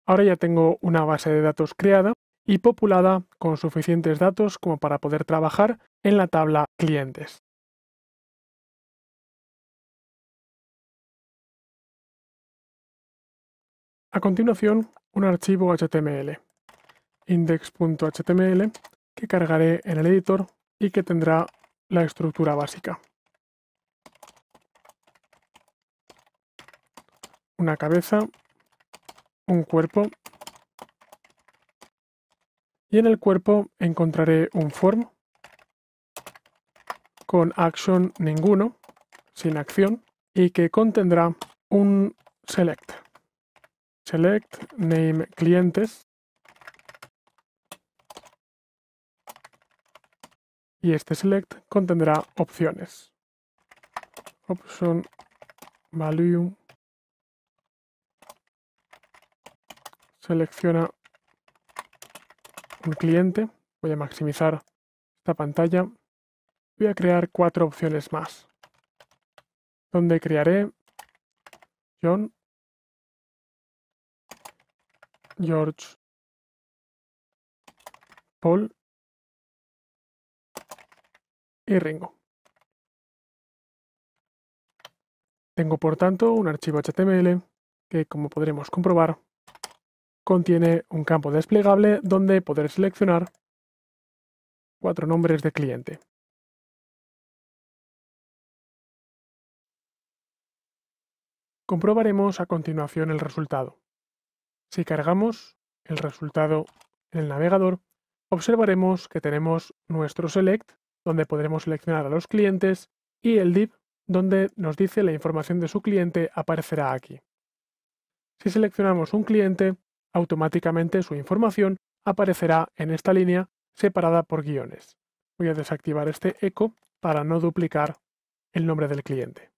Ahora ya tengo una base de datos creada y populada con suficientes datos como para poder trabajar en la tabla clientes. A continuación, un archivo HTML, index.html, que cargaré en el editor y que tendrá la estructura básica. Una cabeza, un cuerpo, y en el cuerpo encontraré un form con action ninguno, sin acción, y que contendrá un select. Select name clientes, y este select contendrá opciones. Option value, selecciona un cliente, voy a maximizar esta pantalla, voy a crear 4 opciones más, donde crearé John, George, Paul y Ringo. Tengo por tanto un archivo HTML que, como podremos comprobar, contiene un campo desplegable donde poder seleccionar 4 nombres de cliente. Comprobaremos a continuación el resultado. Si cargamos el resultado en el navegador, observaremos que tenemos nuestro select, donde podremos seleccionar a los clientes, y el div, donde nos dice la información de su cliente aparecerá aquí. Si seleccionamos un cliente, automáticamente su información aparecerá en esta línea separada por guiones. Voy a desactivar este eco para no duplicar el nombre del cliente.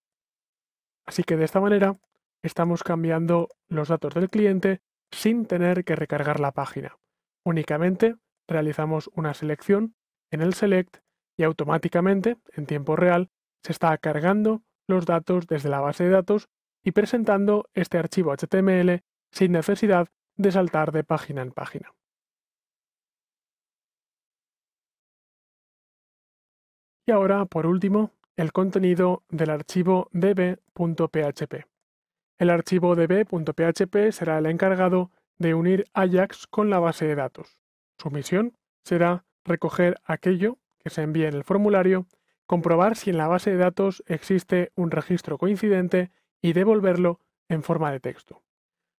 Así que de esta manera estamos cambiando los datos del cliente sin tener que recargar la página. Únicamente realizamos una selección en el select y automáticamente, en tiempo real, se está cargando los datos desde la base de datos y presentando este archivo HTML sin necesidad de saltar de página en página. Y ahora, por último, el contenido del archivo db.php. El archivo db.php será el encargado de unir Ajax con la base de datos. Su misión será recoger aquello que se envía en el formulario, comprobar si en la base de datos existe un registro coincidente y devolverlo en forma de texto.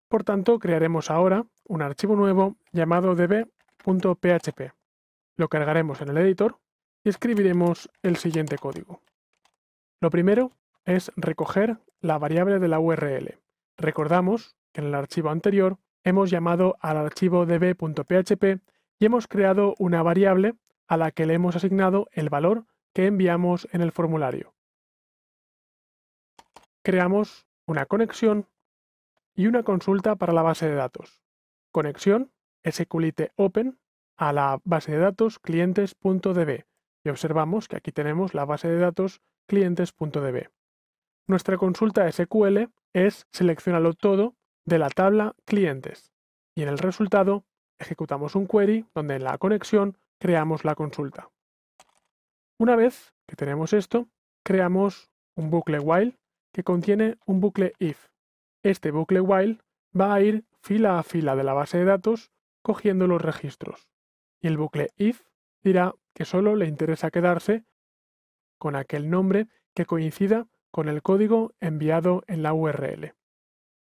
Por tanto, crearemos ahora un archivo nuevo llamado db.php. Lo cargaremos en el editor y escribiremos el siguiente código. Lo primero es recoger la variable de la URL. Recordamos que en el archivo anterior hemos llamado al archivo db.php y hemos creado una variable a la que le hemos asignado el valor que enviamos en el formulario. Creamos una conexión y una consulta para la base de datos. Conexión SQLite Open a la base de datos clientes.db y observamos que aquí tenemos la base de datos clientes.db. Nuestra consulta SQL es seleccionarlo todo de la tabla clientes y en el resultado ejecutamos un query donde en la conexión creamos la consulta. Una vez que tenemos esto, creamos un bucle while que contiene un bucle if. Este bucle while va a ir fila a fila de la base de datos cogiendo los registros y el bucle if dirá que solo le interesa quedarse con aquel nombre que coincida con el código enviado en la URL.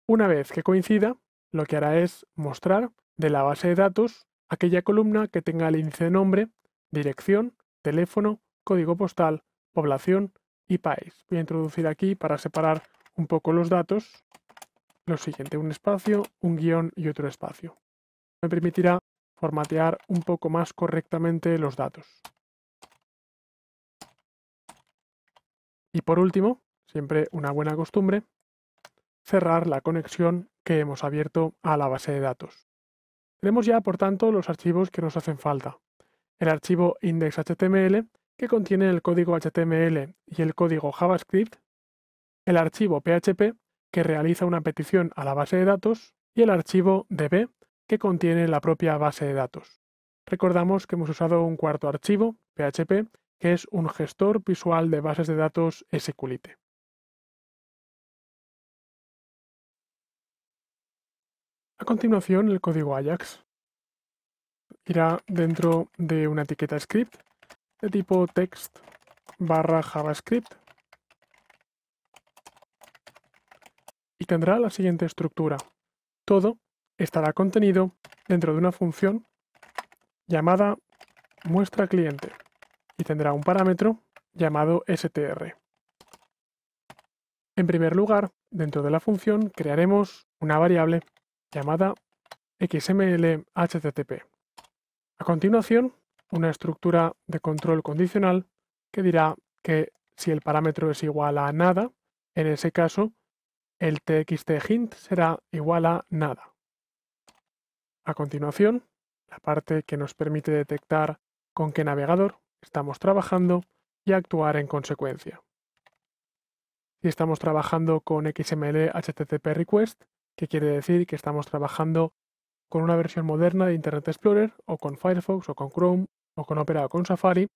Una vez que coincida, lo que hará es mostrar de la base de datos aquella columna que tenga el índice de nombre, dirección, teléfono, código postal, población y país. Voy a introducir aquí para separar un poco los datos lo siguiente, un espacio, un guión y otro espacio. Me permitirá formatear un poco más correctamente los datos. Y por último, siempre una buena costumbre, cerrar la conexión que hemos abierto a la base de datos. Tenemos ya, por tanto, los archivos que nos hacen falta. El archivo index.html, que contiene el código HTML y el código JavaScript, el archivo PHP, que realiza una petición a la base de datos, y el archivo db, que contiene la propia base de datos. Recordamos que hemos usado un cuarto archivo, PHP, que es un gestor visual de bases de datos SQLite. A continuación, el código Ajax irá dentro de una etiqueta script de tipo text/JavaScript y tendrá la siguiente estructura. Todo estará contenido dentro de una función llamada muestra cliente y tendrá un parámetro llamado str. En primer lugar, dentro de la función crearemos una variable llamada XML-HTTP. A continuación, una estructura de control condicional que dirá que si el parámetro es igual a nada, en ese caso, el txt hint será igual a nada. A continuación, la parte que nos permite detectar con qué navegador estamos trabajando y actuar en consecuencia. Si estamos trabajando con XML HTTP Request, que quiere decir que estamos trabajando con una versión moderna de Internet Explorer, o con Firefox, o con Chrome, o con Opera, o con Safari,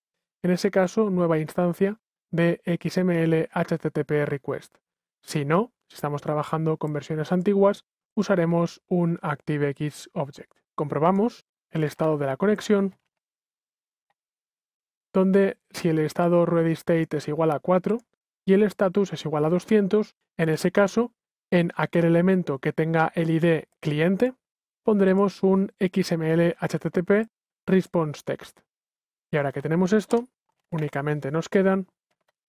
en ese caso, nueva instancia de XML HTTP Request. Si no, si estamos trabajando con versiones antiguas, usaremos un ActiveX Object. Comprobamos el estado de la conexión, donde si el estado ready state es igual a 4 y el status es igual a 200, en ese caso, en aquel elemento que tenga el ID cliente, pondremos un XML HTTP response text. Y ahora que tenemos esto, únicamente nos quedan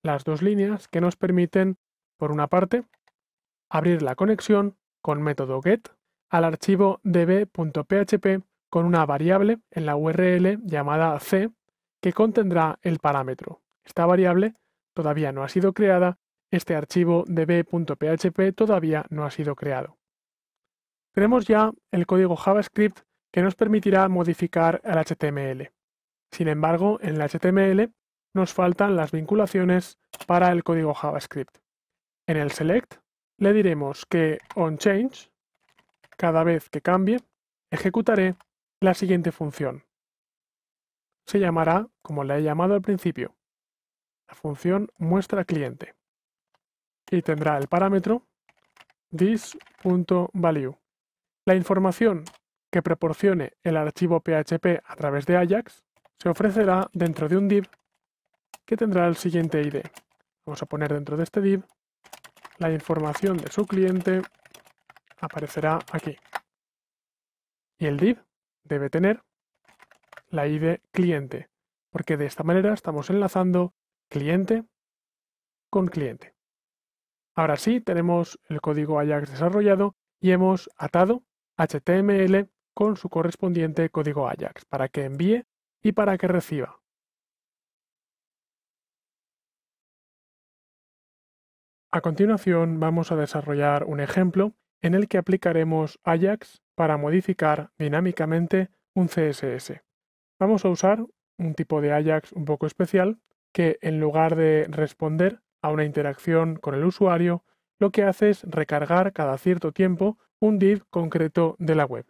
las dos líneas que nos permiten, por una parte, abrir la conexión con método get al archivo db.php con una variable en la URL llamada c que contendrá el parámetro. Esta variable todavía no ha sido creada, este archivo db.php todavía no ha sido creado. Tenemos ya el código JavaScript que nos permitirá modificar el HTML. Sin embargo, en el HTML nos faltan las vinculaciones para el código JavaScript. En el select le diremos que onChange, cada vez que cambie, ejecutaré la siguiente función. Se llamará, como la he llamado al principio, la función muestra cliente y tendrá el parámetro this.value. La información que proporcione el archivo PHP a través de Ajax se ofrecerá dentro de un div que tendrá el siguiente ID. Vamos a poner dentro de este div la información de su cliente, aparecerá aquí. Y el div debe tener la ID cliente, porque de esta manera estamos enlazando cliente con cliente. Ahora sí, tenemos el código Ajax desarrollado y hemos atado HTML con su correspondiente código Ajax para que envíe y para que reciba. A continuación vamos a desarrollar un ejemplo en el que aplicaremos Ajax para modificar dinámicamente un CSS. Vamos a usar un tipo de Ajax un poco especial que, en lugar de responder a una interacción con el usuario, lo que hace es recargar cada cierto tiempo un div concreto de la web.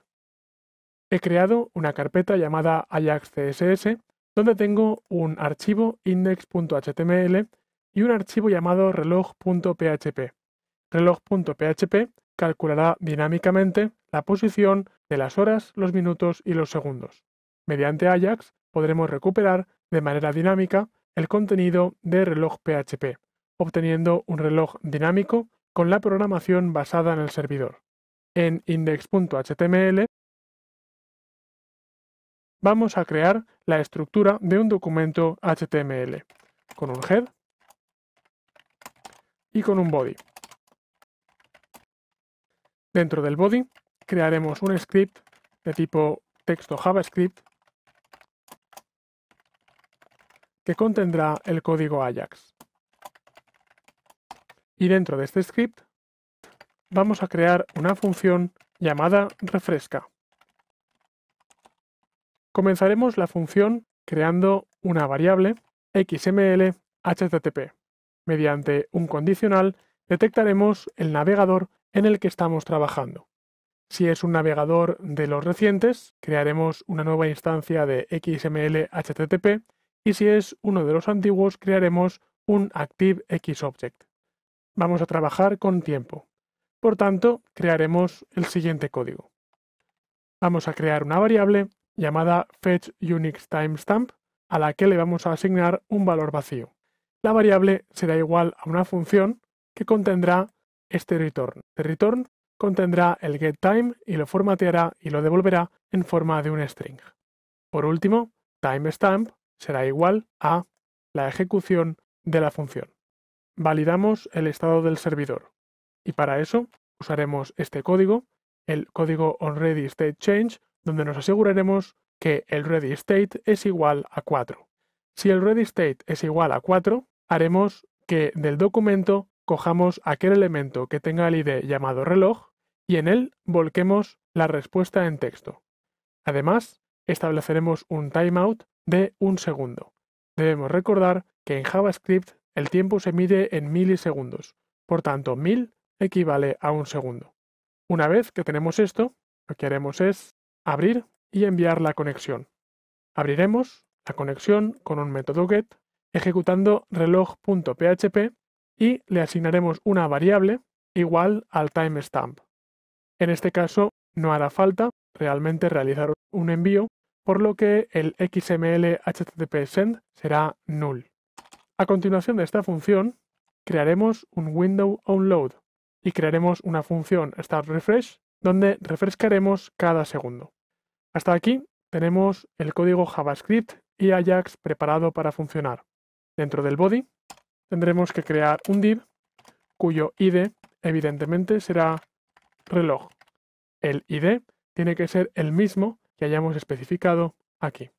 He creado una carpeta llamada Ajax CSS donde tengo un archivo index.html y un archivo llamado reloj.php. Reloj.php calculará dinámicamente la posición de las horas, los minutos y los segundos. Mediante Ajax podremos recuperar de manera dinámica el contenido de reloj.php, obteniendo un reloj dinámico con la programación basada en el servidor. En index.html vamos a crear la estructura de un documento HTML, con un head y con un body. Dentro del body crearemos un script de tipo texto JavaScript que contendrá el código Ajax. Y dentro de este script vamos a crear una función llamada refresca. Comenzaremos la función creando una variable XML HTTP. Mediante un condicional detectaremos el navegador en el que estamos trabajando. Si es un navegador de los recientes, crearemos una nueva instancia de XML HTTP y si es uno de los antiguos, crearemos un ActiveX Object. Vamos a trabajar con tiempo. Por tanto, crearemos el siguiente código. Vamos a crear una variable llamada fetchUnixTimestamp a la que le vamos a asignar un valor vacío. La variable será igual a una función que contendrá este return. Este return contendrá el getTime y lo formateará y lo devolverá en forma de un string. Por último, timestamp será igual a la ejecución de la función. Validamos el estado del servidor y para eso usaremos este código, el código onReadyStateChange, donde nos aseguraremos que el readyState es igual a 4. Si el readyState es igual a 4, haremos que del documento cojamos aquel elemento que tenga el ID llamado reloj y en él volquemos la respuesta en texto. Además, estableceremos un timeout de 1 segundo. Debemos recordar que en JavaScript el tiempo se mide en milisegundos, por tanto 1000 equivale a 1 segundo. Una vez que tenemos esto, lo que haremos es abrir y enviar la conexión. Abriremos la conexión con un método get ejecutando reloj.php y le asignaremos una variable igual al timestamp. En este caso no hará falta realmente realizar un envío, por lo que el XML HTTP send será null. A continuación de esta función, crearemos un window onload y crearemos una función startRefresh donde refrescaremos cada segundo. Hasta aquí tenemos el código JavaScript y Ajax preparado para funcionar. Dentro del body tendremos que crear un div cuyo ID evidentemente será reloj. El ID tiene que ser el mismo que hayamos especificado aquí.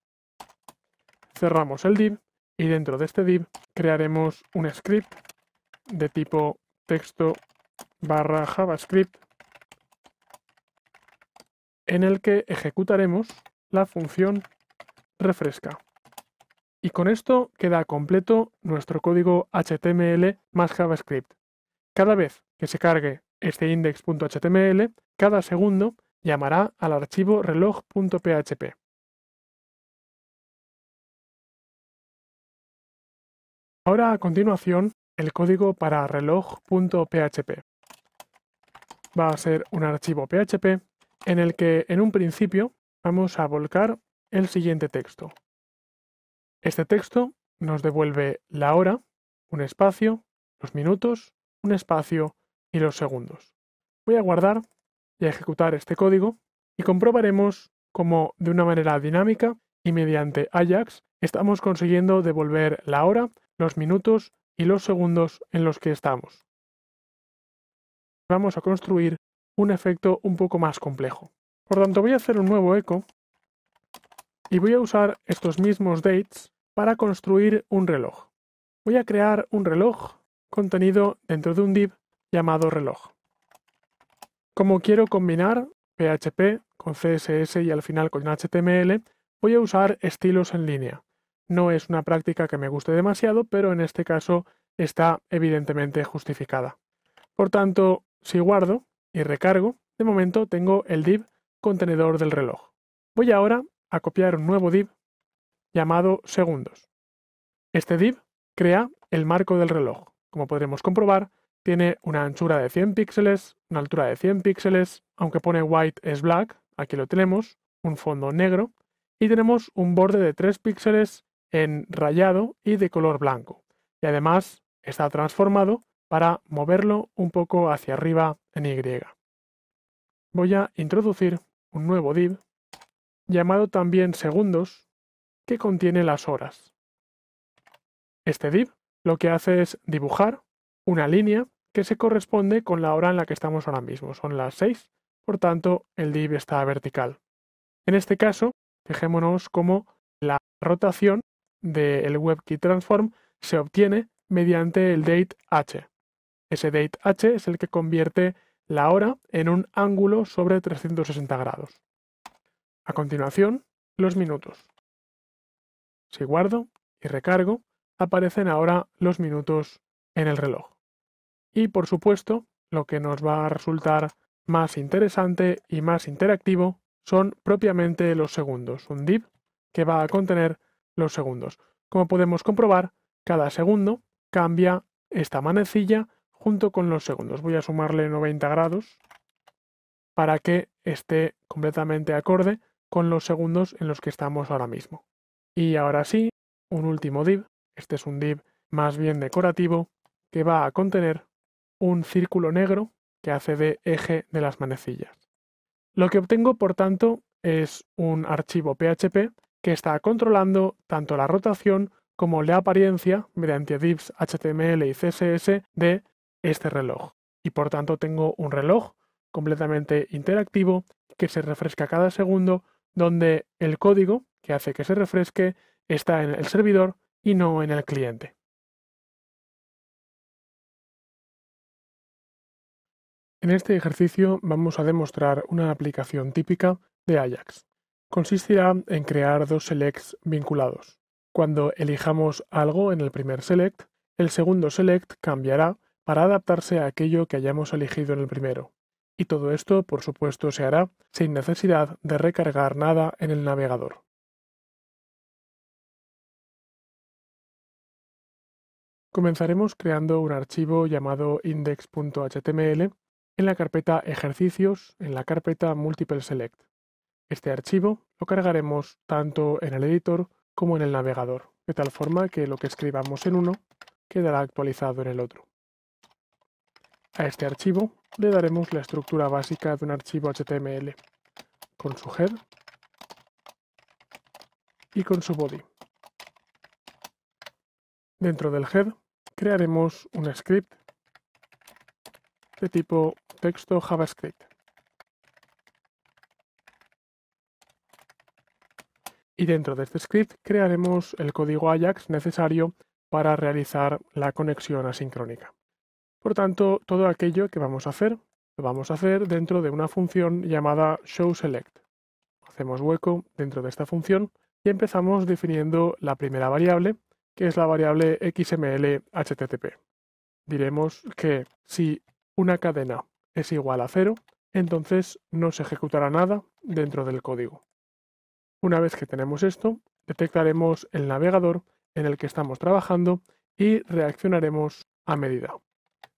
Cerramos el div y dentro de este div crearemos un script de tipo texto/JavaScript en el que ejecutaremos la función refresca. Y con esto queda completo nuestro código HTML más JavaScript. Cada vez que se cargue este index.html, cada segundo llamará al archivo reloj.php. Ahora a continuación el código para reloj.php. Va a ser un archivo PHP en el que en un principio vamos a volcar el siguiente texto. Este texto nos devuelve la hora, un espacio, los minutos, un espacio y los segundos. Voy a guardar y a ejecutar este código y comprobaremos cómo de una manera dinámica y mediante Ajax estamos consiguiendo devolver la hora, los minutos y los segundos en los que estamos. Vamos a construir un efecto un poco más complejo. Por tanto, voy a hacer un nuevo echo y voy a usar estos mismos dates para construir un reloj. Voy a crear un reloj contenido dentro de un div llamado reloj. Como quiero combinar PHP con CSS y al final con HTML, voy a usar estilos en línea. No es una práctica que me guste demasiado, pero en este caso está evidentemente justificada. Por tanto, si guardo y recargo, de momento tengo el div contenedor del reloj. Voy ahora a copiar un nuevo div llamado segundos. Este div crea el marco del reloj. Como podremos comprobar, tiene una anchura de 100 píxeles, una altura de 100 píxeles, aunque pone white es black, aquí lo tenemos, un fondo negro, y tenemos un borde de 3 píxeles en rayado y de color blanco. Y además está transformado para moverlo un poco hacia arriba en Y. Voy a introducir un nuevo div llamado también segundos que contiene las horas. Este div lo que hace es dibujar una línea que se corresponde con la hora en la que estamos ahora mismo. Son las 6, por tanto el div está vertical. En este caso, fijémonos cómo la rotación del WebKey Transform se obtiene mediante el dateH. Ese dateH es el que convierte la hora en un ángulo sobre 360 grados. A continuación, los minutos. Si guardo y recargo, aparecen ahora los minutos en el reloj. Y por supuesto, lo que nos va a resultar más interesante y más interactivo son propiamente los segundos, un div que va a contener los segundos. Como podemos comprobar, cada segundo cambia esta manecilla junto con los segundos. Voy a sumarle 90 grados para que esté completamente acorde con los segundos en los que estamos ahora mismo. Y ahora sí, un último div. Este es un div más bien decorativo que va a contener un círculo negro que hace de eje de las manecillas. Lo que obtengo, por tanto, es un archivo PHP que está controlando tanto la rotación como la apariencia mediante divs HTML y CSS de este reloj. Y por tanto tengo un reloj completamente interactivo que se refresca cada segundo, donde el código que hace que se refresque está en el servidor y no en el cliente. En este ejercicio vamos a demostrar una aplicación típica de Ajax. consistirá en crear dos selects vinculados. Cuando elijamos algo en el primer select, el segundo select cambiará para adaptarse a aquello que hayamos elegido en el primero. Y todo esto, por supuesto, se hará sin necesidad de recargar nada en el navegador. Comenzaremos creando un archivo llamado index.html en la carpeta ejercicios en la carpeta multiple select. Este archivo lo cargaremos tanto en el editor como en el navegador, de tal forma que lo que escribamos en uno quedará actualizado en el otro. A este archivo le daremos la estructura básica de un archivo HTML, con su head y con su body. Dentro del head crearemos un script de tipo texto JavaScript. Y dentro de este script crearemos el código AJAX necesario para realizar la conexión asincrónica. Por tanto, todo aquello que vamos a hacer, lo vamos a hacer dentro de una función llamada showSelect. Hacemos hueco dentro de esta función y empezamos definiendo la primera variable, que es la variable XML HTTP. Diremos que si una cadena es igual a 0, entonces no se ejecutará nada dentro del código. Una vez que tenemos esto, detectaremos el navegador en el que estamos trabajando y reaccionaremos a medida.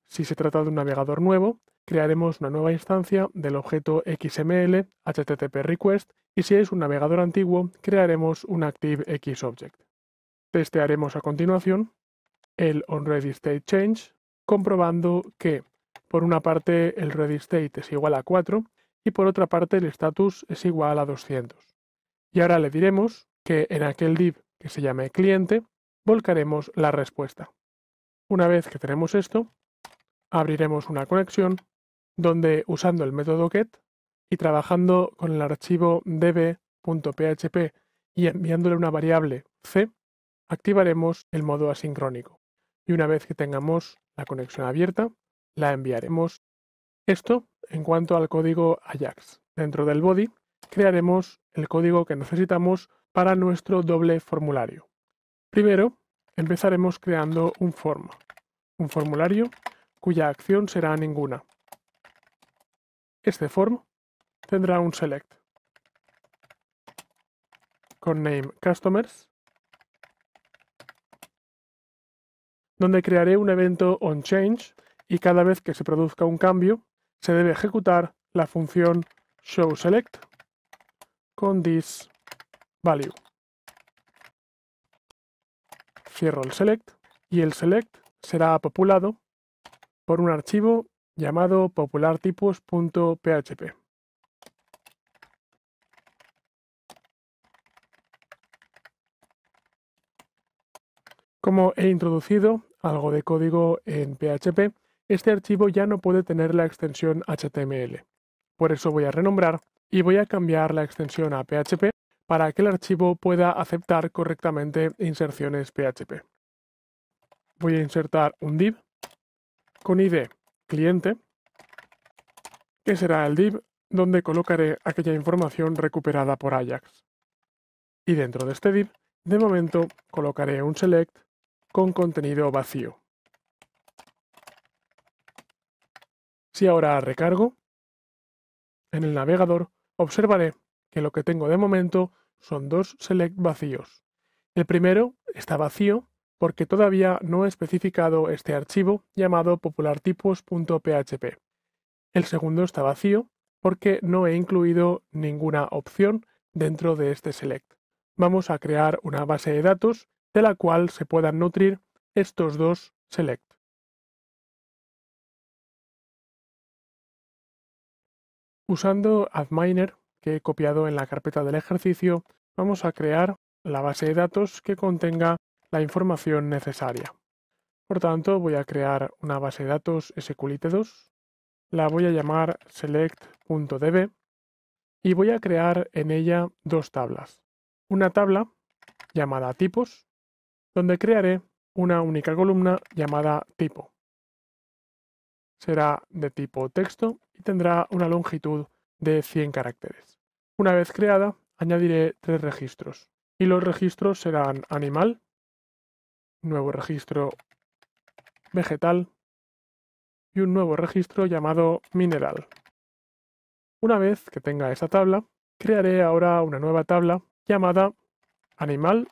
Si se trata de un navegador nuevo, crearemos una nueva instancia del objeto XML HTTP request y si es un navegador antiguo, crearemos un ActiveXObject. Testearemos a continuación el onReadyStateChange, comprobando que por una parte el readyState es igual a 4 y por otra parte el status es igual a 200. Y ahora le diremos que en aquel div que se llame cliente volcaremos la respuesta. Una vez que tenemos esto, abriremos una conexión donde usando el método get y trabajando con el archivo db.php y enviándole una variable c, activaremos el modo asincrónico. Y una vez que tengamos la conexión abierta, la enviaremos. Esto en cuanto al código AJAX. Dentro del body crearemos el código que necesitamos para nuestro doble formulario. Primero, empezaremos creando un formulario cuya acción será ninguna. Este form tendrá un select con name customers, donde crearé un evento onChange y cada vez que se produzca un cambio se debe ejecutar la función showSelect con this value. Cierro el select y el select será populado por un archivo llamado populartipos.php. Como he introducido algo de código en PHP, este archivo ya no puede tener la extensión HTML. Por eso voy a renombrar y voy a cambiar la extensión a PHP para que el archivo pueda aceptar correctamente inserciones PHP. Voy a insertar un div con id cliente, que será el div donde colocaré aquella información recuperada por Ajax. Y dentro de este div, de momento, colocaré un select con contenido vacío. Si ahora recargo, en el navegador observaré que lo que tengo de momento son dos select vacíos. El primero está vacío porque todavía no he especificado este archivo llamado populartipos.php. El segundo está vacío porque no he incluido ninguna opción dentro de este select. Vamos a crear una base de datos de la cual se puedan nutrir estos dos select. Usando AddMiner, que he copiado en la carpeta del ejercicio, vamos a crear la base de datos que contenga la información necesaria. Por tanto, voy a crear una base de datos SQLite2, la voy a llamar select.db y voy a crear en ella dos tablas. Una tabla llamada tipos, donde crearé una única columna llamada tipo. Será de tipo texto y tendrá una longitud de 100 caracteres. Una vez creada, añadiré 3 registros. Y los registros serán animal, nuevo registro vegetal y un nuevo registro llamado mineral. Una vez que tenga esta tabla, crearé ahora una nueva tabla llamada animal,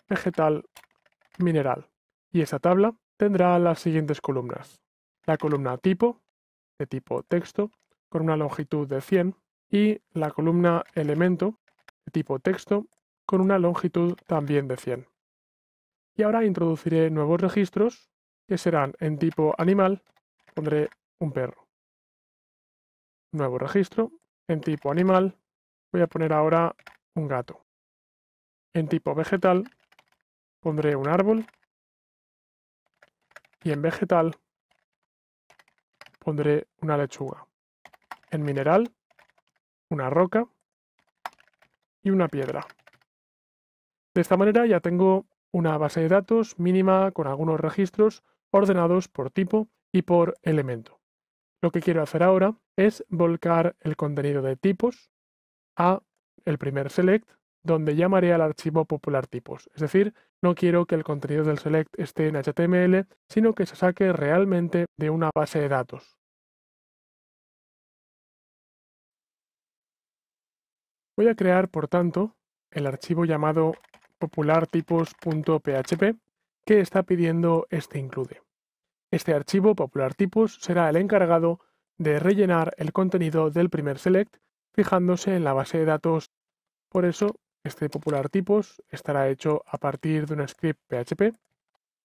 vegetal, mineral. Y esta tabla tendrá las siguientes columnas. La columna tipo, de tipo texto, con una longitud de 100, y la columna elemento, de tipo texto, con una longitud también de 100. Y ahora introduciré nuevos registros que serán en tipo animal, pondré un perro. Nuevo registro, en tipo animal, voy a poner ahora un gato. En tipo vegetal, pondré un árbol. Y en vegetal, pondré una lechuga. En mineral, una roca y una piedra. De esta manera ya tengo una base de datos mínima con algunos registros ordenados por tipo y por elemento. Lo que quiero hacer ahora es volcar el contenido de tipos a el primer select, donde llamaré al archivo popular tipos. Es decir, no quiero que el contenido del select esté en HTML, sino que se saque realmente de una base de datos. Voy a crear, por tanto, el archivo llamado populartipos.php que está pidiendo este include. Este archivo populartipos será el encargado de rellenar el contenido del primer select fijándose en la base de datos. Por eso, este populartipos estará hecho a partir de un script PHP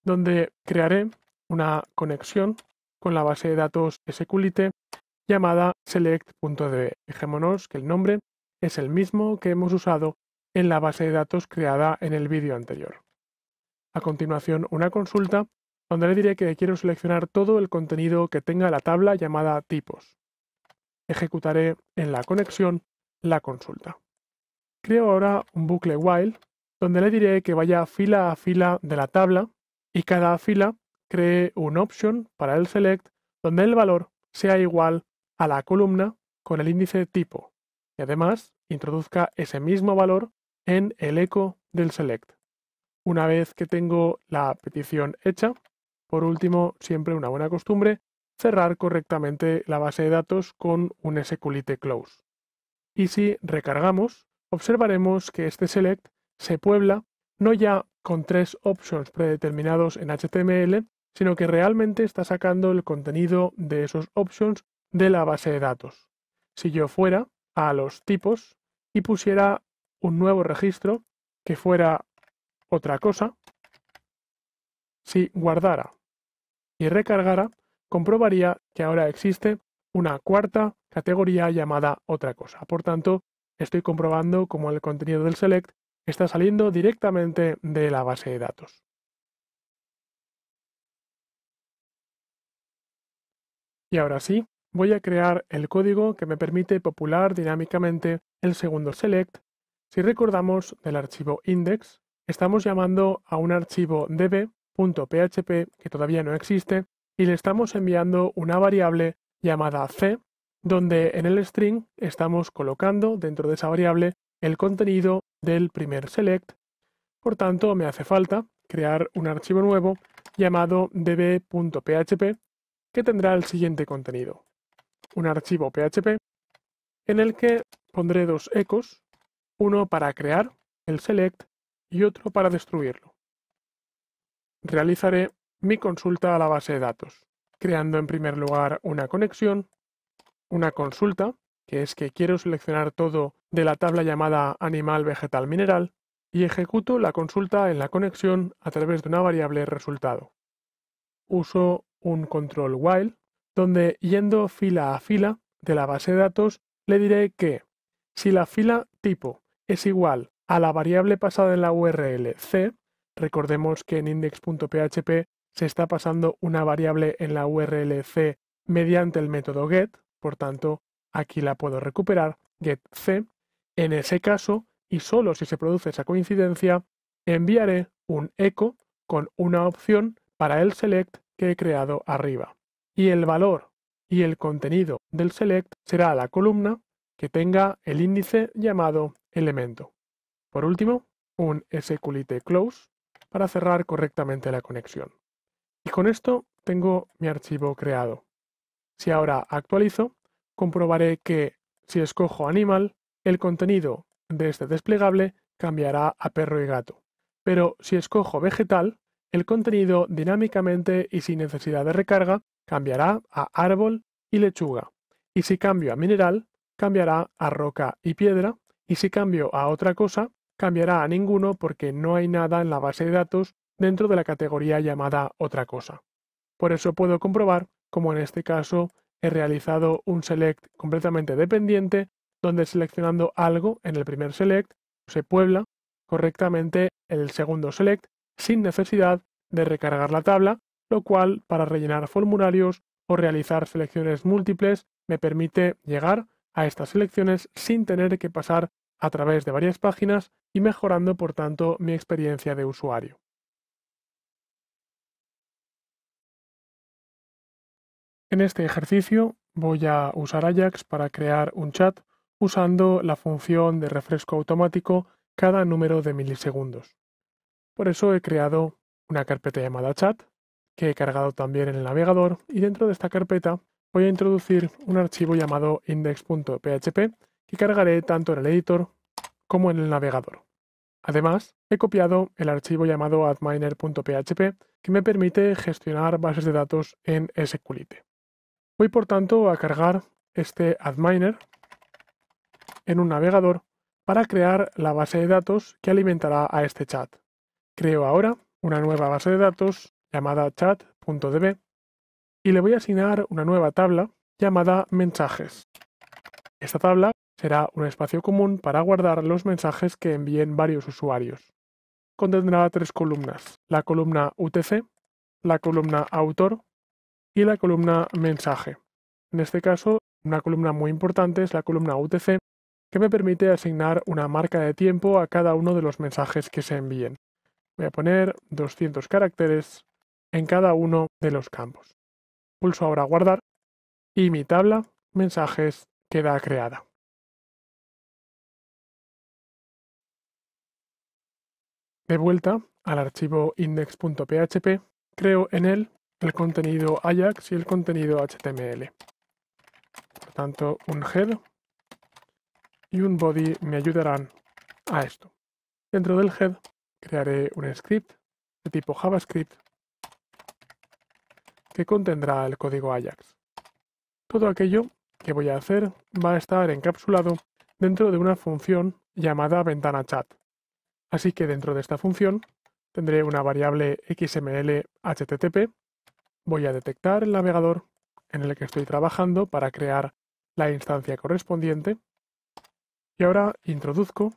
donde crearé una conexión con la base de datos SQLite llamada select.db. Fijémonos que el nombre es el mismo que hemos usado en la base de datos creada en el vídeo anterior. A continuación, una consulta donde le diré que quiero seleccionar todo el contenido que tenga la tabla llamada tipos. Ejecutaré en la conexión la consulta. Creo ahora un bucle while donde le diré que vaya fila a fila de la tabla y cada fila cree un option para el select donde el valor sea igual a la columna con el índice tipo y además introduzca ese mismo valor en el eco del select. Una vez que tengo la petición hecha, por último, siempre una buena costumbre, cerrar correctamente la base de datos con un SQLite close. Y si recargamos, observaremos que este select se puebla no ya con 3 options predeterminados en HTML, sino que realmente está sacando el contenido de esos options de la base de datos. Si yo fuera a los tipos y pusiera un nuevo registro que fuera otra cosa, si guardara y recargara, comprobaría que ahora existe una cuarta categoría llamada otra cosa. Por tanto, estoy comprobando cómo el contenido del select está saliendo directamente de la base de datos. Y ahora sí, voy a crear el código que me permite popular dinámicamente el segundo select. Si recordamos del archivo index, estamos llamando a un archivo db.php que todavía no existe y le estamos enviando una variable llamada c, donde en el string estamos colocando dentro de esa variable el contenido del primer select. Por tanto, me hace falta crear un archivo nuevo llamado db.php que tendrá el siguiente contenido. Un archivo PHP en el que pondré 2 ecos, uno para crear el select y otro para destruirlo. Realizaré mi consulta a la base de datos, creando en primer lugar una conexión, una consulta, que es que quiero seleccionar todo de la tabla llamada animal, vegetal, mineral, y ejecuto la consulta en la conexión a través de una variable resultado. Uso un control while, donde yendo fila a fila de la base de datos, le diré que si la fila tipo es igual a la variable pasada en la URL c, recordemos que en index.php se está pasando una variable en la URL c mediante el método get, por tanto, aquí la puedo recuperar, getC. En ese caso, y solo si se produce esa coincidencia, enviaré un eco con una opción para el select que he creado arriba. Y el valor y el contenido del select será la columna que tenga el índice llamado elemento. Por último, un SQLite close para cerrar correctamente la conexión. Y con esto tengo mi archivo creado. Si ahora actualizo, comprobaré que si escojo animal, el contenido de este desplegable cambiará a perro y gato. Pero si escojo vegetal, el contenido dinámicamente y sin necesidad de recarga cambiará a árbol y lechuga. Y si cambio a mineral, cambiará a roca y piedra. Y si cambio a otra cosa, cambiará a ninguno porque no hay nada en la base de datos dentro de la categoría llamada otra cosa. Por eso puedo comprobar, como en este caso, he realizado un select completamente dependiente, donde seleccionando algo en el primer select se puebla correctamente el segundo select sin necesidad de recargar la tabla, lo cual para rellenar formularios o realizar selecciones múltiples me permite llegar a estas selecciones sin tener que pasar a través de varias páginas y mejorando por tanto mi experiencia de usuario. En este ejercicio voy a usar Ajax para crear un chat usando la función de refresco automático cada número de milisegundos. Por eso he creado una carpeta llamada chat, que he cargado también en el navegador, y dentro de esta carpeta voy a introducir un archivo llamado index.php que cargaré tanto en el editor como en el navegador. Además, he copiado el archivo llamado adminer.php que me permite gestionar bases de datos en SQLite. Voy por tanto a cargar este adminer en un navegador para crear la base de datos que alimentará a este chat. Creo ahora una nueva base de datos llamada chat.db y le voy a asignar una nueva tabla llamada mensajes. Esta tabla será un espacio común para guardar los mensajes que envíen varios usuarios. Contendrá 3 columnas: la columna UTC, la columna autor y la columna mensaje. En este caso, una columna muy importante es la columna UTC, que me permite asignar una marca de tiempo a cada uno de los mensajes que se envíen. Voy a poner 200 caracteres en cada uno de los campos. Pulso ahora guardar y mi tabla mensajes queda creada. De vuelta al archivo index.php, creo en él el contenido Ajax y el contenido HTML. Por tanto, un head y un body me ayudarán a esto. Dentro del head crearé un script de tipo JavaScript que contendrá el código Ajax. Todo aquello que voy a hacer va a estar encapsulado dentro de una función llamada ventana chat. Así que dentro de esta función tendré una variable XML HTTP. Voy a detectar el navegador en el que estoy trabajando para crear la instancia correspondiente. Y ahora introduzco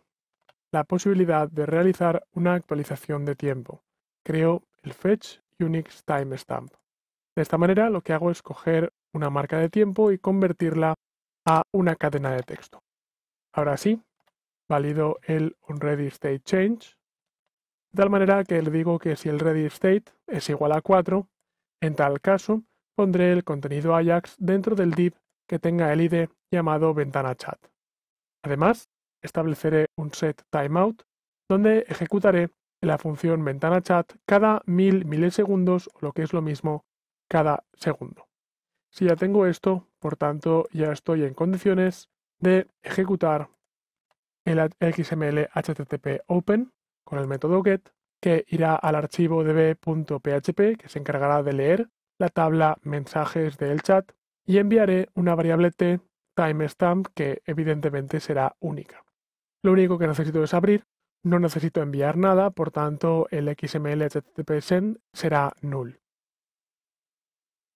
la posibilidad de realizar una actualización de tiempo. Creo el fetch Unix timestamp. De esta manera lo que hago es coger una marca de tiempo y convertirla a una cadena de texto. Ahora sí, valido el onReadyStateChange, de tal manera que le digo que si el readyState es igual a 4, en tal caso pondré el contenido Ajax dentro del div que tenga el ID llamado ventana chat. Además, estableceré un setTimeout donde ejecutaré la función ventana chat cada 1000 milisegundos o lo que es lo mismo cada segundo. Si ya tengo esto, por tanto ya estoy en condiciones de ejecutar el XML HTTP open con el método get, que irá al archivo db.php que se encargará de leer la tabla mensajes del chat, y enviaré una variable t timestamp que evidentemente será única. Lo único que necesito es abrir, no necesito enviar nada, por tanto el XML HTTP send será null.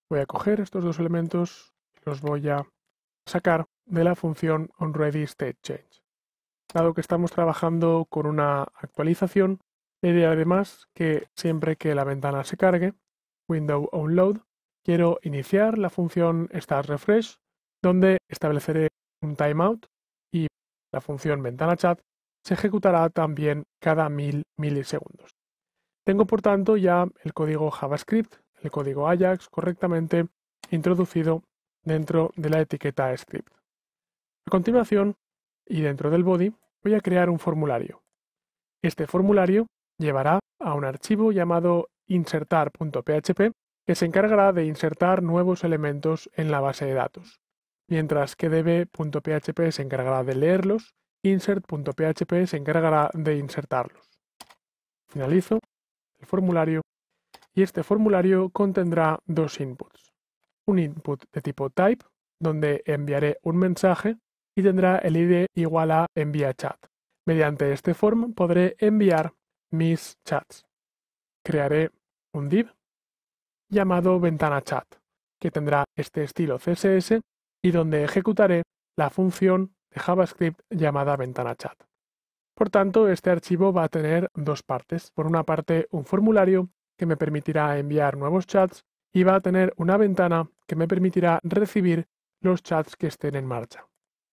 Voy a coger estos dos elementos y los voy a sacar de la función onReadyStateChange. Dado que estamos trabajando con una actualización, le diré además que siempre que la ventana se cargue, window onload, quiero iniciar la función startRefresh, donde estableceré un timeout y la función ventana chat se ejecutará también cada 1000 milisegundos. Tengo por tanto ya el código JavaScript, el código Ajax correctamente introducido dentro de la etiqueta script. A continuación, y dentro del body, voy a crear un formulario. Este formulario llevará a un archivo llamado insertar.php que se encargará de insertar nuevos elementos en la base de datos, mientras que db.php se encargará de leerlos, insert.php se encargará de insertarlos. Finalizo el formulario y este formulario contendrá dos inputs. Un input de tipo type, donde enviaré un mensaje y tendrá el ID igual a envía chat. Mediante este form podré enviar mis chats. Crearé un div llamado ventana chat, que tendrá este estilo CSS y donde ejecutaré la función de JavaScript llamada ventana chat. Por tanto, este archivo va a tener dos partes. Por una parte, un formulario que me permitirá enviar nuevos chats y va a tener una ventana que me permitirá recibir los chats que estén en marcha.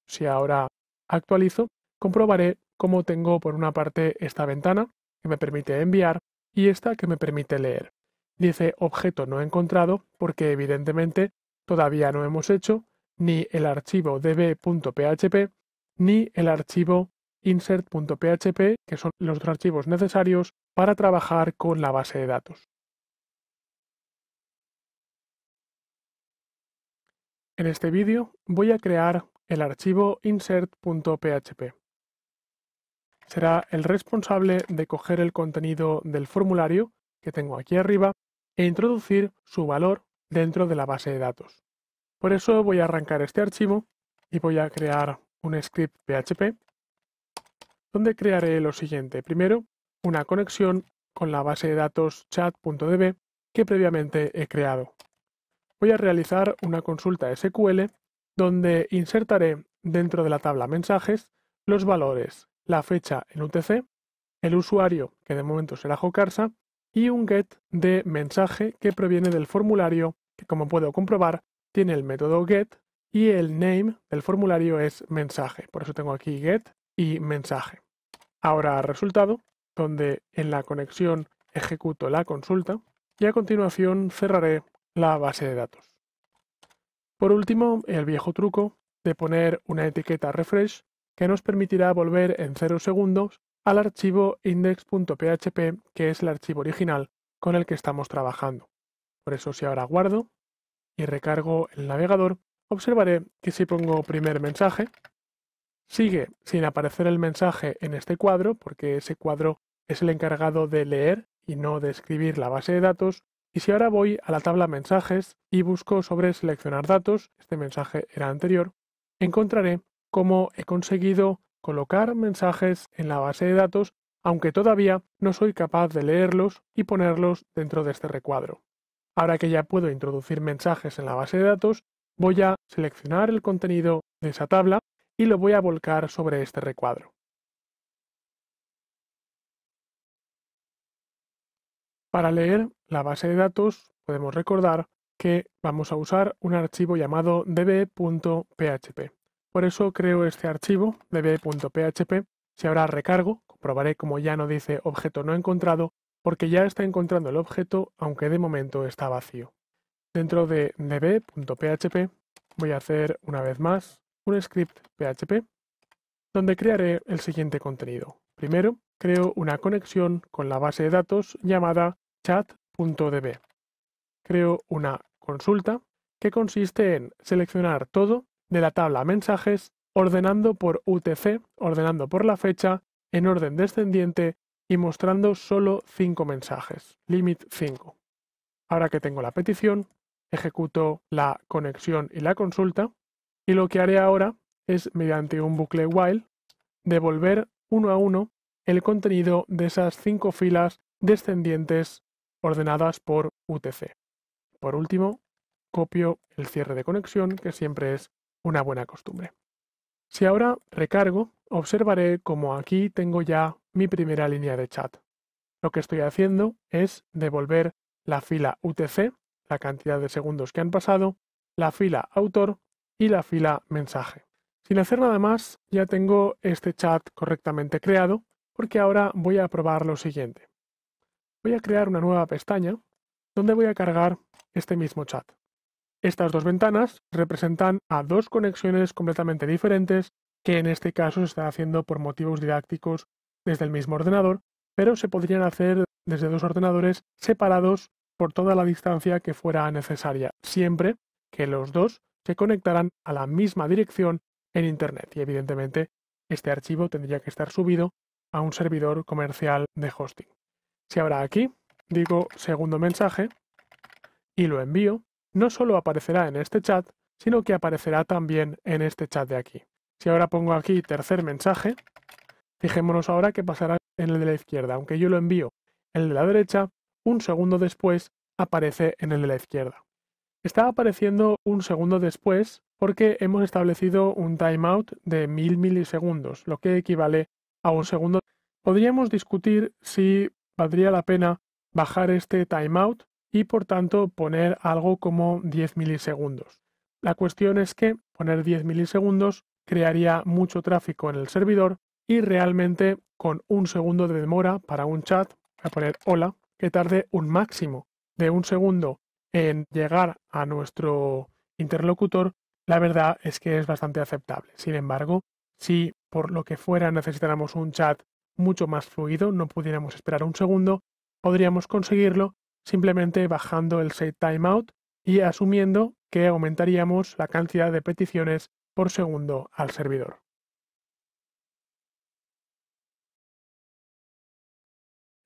Si ahora actualizo, comprobaré cómo tengo por una parte esta ventana que me permite enviar y esta que me permite leer. Dice objeto no encontrado porque evidentemente todavía no hemos hecho ni el archivo db.php ni el archivo insert.php, que son los dos archivos necesarios para trabajar con la base de datos. En este vídeo voy a crear el archivo insert.php. Será el responsable de coger el contenido del formulario que tengo aquí arriba e introducir su valor dentro de la base de datos. Por eso voy a arrancar este archivo y voy a crear un script PHP donde crearé lo siguiente. Primero, una conexión con la base de datos chat.db que previamente he creado. Voy a realizar una consulta SQL donde insertaré dentro de la tabla mensajes los valores, la fecha en UTC, el usuario, que de momento será Jocarsa, y un get de mensaje que proviene del formulario, que como puedo comprobar, tiene el método get y el name del formulario es mensaje. Por eso tengo aquí get y mensaje. Ahora resultado, donde en la conexión ejecuto la consulta y a continuación cerraré la base de datos. Por último, el viejo truco de poner una etiqueta refresh que nos permitirá volver en 0 segundos al archivo index.php, que es el archivo original con el que estamos trabajando. Por eso si ahora guardo y recargo el navegador, observaré que si pongo primer mensaje, sigue sin aparecer el mensaje en este cuadro, porque ese cuadro es el encargado de leer y no de escribir la base de datos. Y si ahora voy a la tabla mensajes y busco sobre seleccionar datos, este mensaje era anterior, encontraré cómo he conseguido colocar mensajes en la base de datos, aunque todavía no soy capaz de leerlos y ponerlos dentro de este recuadro. Ahora que ya puedo introducir mensajes en la base de datos, voy a seleccionar el contenido de esa tabla y lo voy a volcar sobre este recuadro. Para leer la base de datos podemos recordar que vamos a usar un archivo llamado db.php. Por eso creo este archivo db.php. Si ahora recargo, comprobaré como ya no dice objeto no encontrado, porque ya está encontrando el objeto, aunque de momento está vacío. Dentro de db.php voy a hacer una vez más un script PHP donde crearé el siguiente contenido. Primero, creo una conexión con la base de datos llamada chat.db. Creo una consulta que consiste en seleccionar todo de la tabla mensajes ordenando por UTC, ordenando por la fecha, en orden descendiente y mostrando solo 5 mensajes, limit 5. Ahora que tengo la petición, ejecuto la conexión y la consulta y lo que haré ahora es, mediante un bucle while, devolver uno a uno el contenido de esas 5 filas descendientes ordenadas por UTC. Por último, copio el cierre de conexión, que siempre es una buena costumbre. Si ahora recargo, observaré como aquí tengo ya mi primera línea de chat. Lo que estoy haciendo es devolver la fila UTC, la cantidad de segundos que han pasado, la fila autor y la fila mensaje. Sin hacer nada más, ya tengo este chat correctamente creado, porque ahora voy a probar lo siguiente. Voy a crear una nueva pestaña donde voy a cargar este mismo chat. Estas dos ventanas representan a dos conexiones completamente diferentes que en este caso se están haciendo por motivos didácticos desde el mismo ordenador, pero se podrían hacer desde dos ordenadores separados por toda la distancia que fuera necesaria, siempre que los dos se conectaran a la misma dirección en Internet. Y evidentemente este archivo tendría que estar subido a un servidor comercial de hosting. Si ahora aquí digo segundo mensaje y lo envío, no solo aparecerá en este chat, sino que aparecerá también en este chat de aquí. Si ahora pongo aquí tercer mensaje, fijémonos ahora que pasará en el de la izquierda. Aunque yo lo envío en el de la derecha, un segundo después aparece en el de la izquierda. Está apareciendo un segundo después porque hemos establecido un timeout de 1000 milisegundos, lo que equivale a un segundo. Podríamos discutir si valdría la pena bajar este timeout y por tanto poner algo como 10 milisegundos. La cuestión es que poner 10 milisegundos crearía mucho tráfico en el servidor y realmente con un segundo de demora para un chat, voy a poner hola, que tarde un máximo de un segundo en llegar a nuestro interlocutor, la verdad es que es bastante aceptable. Sin embargo, si por lo que fuera necesitáramos un chat mucho más fluido, no pudiéramos esperar un segundo, podríamos conseguirlo simplemente bajando el set timeout y asumiendo que aumentaríamos la cantidad de peticiones por segundo al servidor.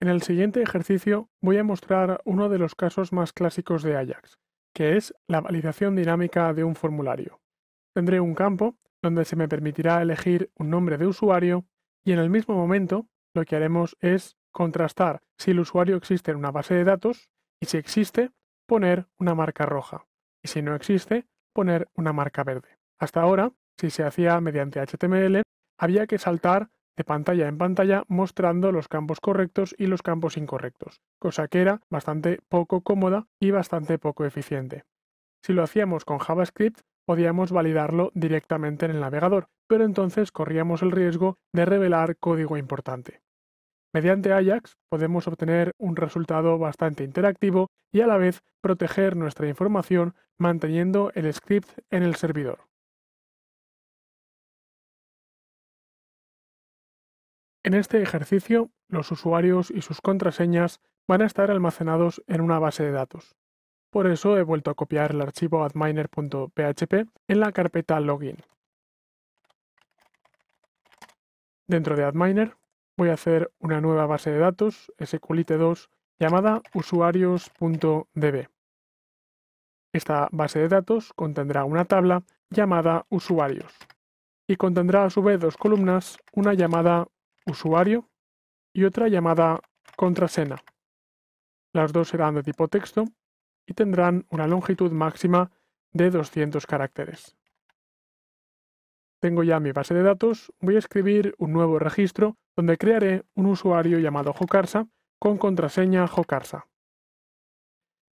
En el siguiente ejercicio voy a mostrar uno de los casos más clásicos de Ajax, que es la validación dinámica de un formulario. Tendré un campo donde se me permitirá elegir un nombre de usuario y en el mismo momento lo que haremos es contrastar si el usuario existe en una base de datos y si existe, poner una marca roja y si no existe, poner una marca verde. Hasta ahora, si se hacía mediante HTML, había que saltar de pantalla en pantalla mostrando los campos correctos y los campos incorrectos, cosa que era bastante poco cómoda y bastante poco eficiente. Si lo hacíamos con JavaScript, podíamos validarlo directamente en el navegador, pero entonces corríamos el riesgo de revelar código importante. Mediante Ajax podemos obtener un resultado bastante interactivo y a la vez proteger nuestra información manteniendo el script en el servidor. En este ejercicio, los usuarios y sus contraseñas van a estar almacenados en una base de datos. Por eso he vuelto a copiar el archivo adminer.php en la carpeta login. Dentro de adminer voy a hacer una nueva base de datos, SQLite2, llamada usuarios.db. Esta base de datos contendrá una tabla llamada usuarios y contendrá a su vez dos columnas, una llamada usuario y otra llamada contraseña. Las dos serán de tipo texto y tendrán una longitud máxima de 200 caracteres. Tengo ya mi base de datos, voy a escribir un nuevo registro donde crearé un usuario llamado Jocarsa con contraseña Jocarsa.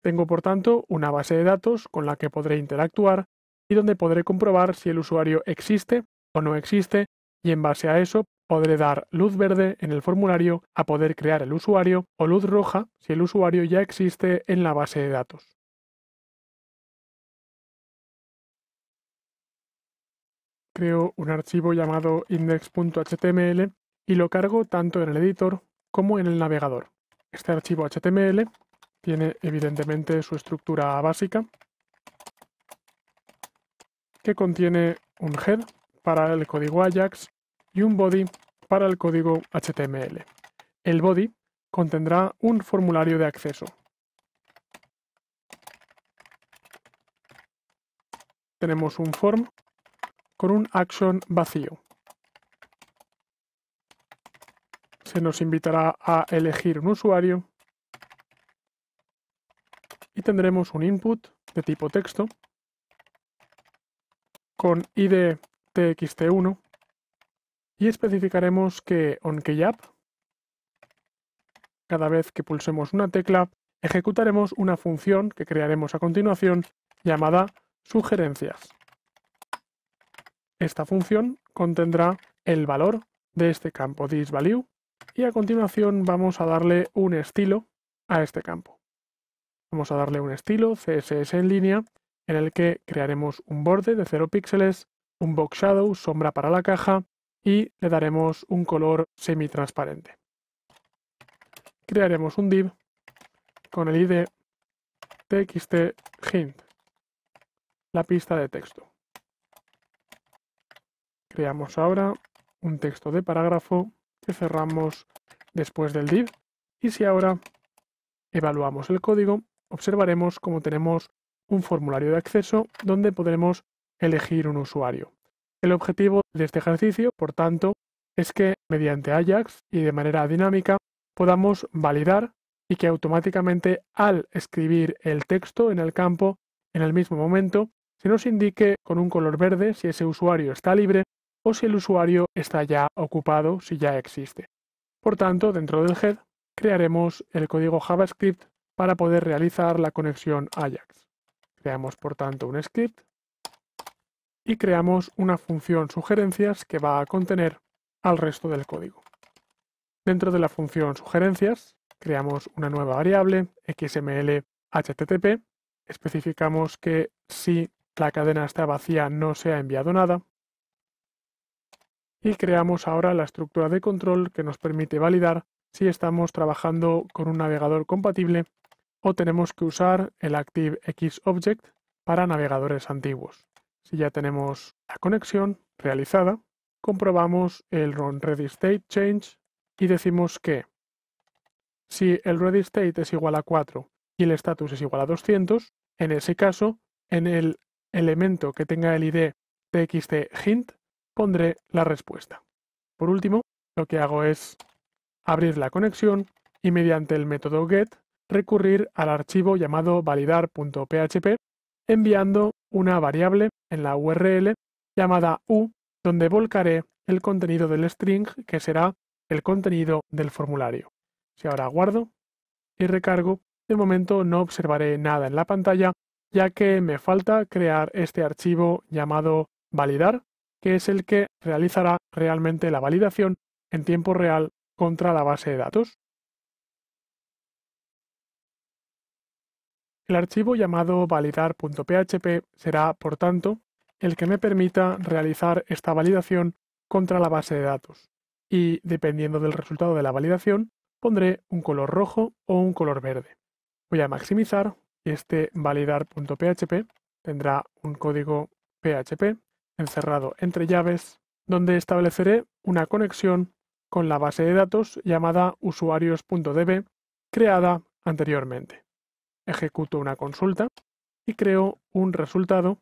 Tengo por tanto una base de datos con la que podré interactuar y donde podré comprobar si el usuario existe o no existe y en base a eso podré dar luz verde en el formulario a poder crear el usuario o luz roja si el usuario ya existe en la base de datos. Creo un archivo llamado index.html y lo cargo tanto en el editor como en el navegador. Este archivo HTML tiene evidentemente su estructura básica, que contiene un head para el código Ajax y un body para el código HTML. El body contendrá un formulario de acceso. Tenemos un form con un action vacío. Se nos invitará a elegir un usuario y tendremos un input de tipo texto con id txt1 y especificaremos que onKeyApp, cada vez que pulsemos una tecla, ejecutaremos una función que crearemos a continuación llamada sugerencias. Esta función contendrá el valor de este campo thisValue y a continuación vamos a darle un estilo a este campo. Vamos a darle un estilo CSS en línea en el que crearemos un borde de 0 píxeles, un box shadow, sombra para la caja, y le daremos un color semitransparente. Crearemos un div con el ID txt_hint, la pista de texto. Creamos ahora un texto de parágrafo que cerramos después del div, y si ahora evaluamos el código, observaremos cómo tenemos un formulario de acceso donde podremos elegir un usuario. El objetivo de este ejercicio, por tanto, es que mediante Ajax y de manera dinámica podamos validar y que automáticamente al escribir el texto en el campo, en el mismo momento, se nos indique con un color verde si ese usuario está libre o si el usuario está ya ocupado, si ya existe. Por tanto, dentro del head crearemos el código JavaScript para poder realizar la conexión Ajax. Creamos, por tanto, un script y creamos una función sugerencias que va a contener al resto del código. Dentro de la función sugerencias creamos una nueva variable XML HTTP, especificamos que si la cadena está vacía no se ha enviado nada y creamos ahora la estructura de control que nos permite validar si estamos trabajando con un navegador compatible o tenemos que usar el ActiveX Object para navegadores antiguos. Si ya tenemos la conexión realizada, comprobamos el onReadyStateChange y decimos que si el readyState es igual a 4 y el status es igual a 200, en ese caso, en el elemento que tenga el ID txt_hint, pondré la respuesta. Por último, lo que hago es abrir la conexión y mediante el método get recurrir al archivo llamado validar.php enviando una variable en la URL llamada u, donde volcaré el contenido del string que será el contenido del formulario. Si ahora guardo y recargo, de momento no observaré nada en la pantalla, ya que me falta crear este archivo llamado validar, que es el que realizará realmente la validación en tiempo real contra la base de datos. El archivo llamado validar.php será, por tanto, el que me permita realizar esta validación contra la base de datos. Y, dependiendo del resultado de la validación, pondré un color rojo o un color verde. Voy a maximizar y este validar.php tendrá un código PHP encerrado entre llaves, donde estableceré una conexión con la base de datos llamada usuarios.db creada anteriormente. Ejecuto una consulta y creo un resultado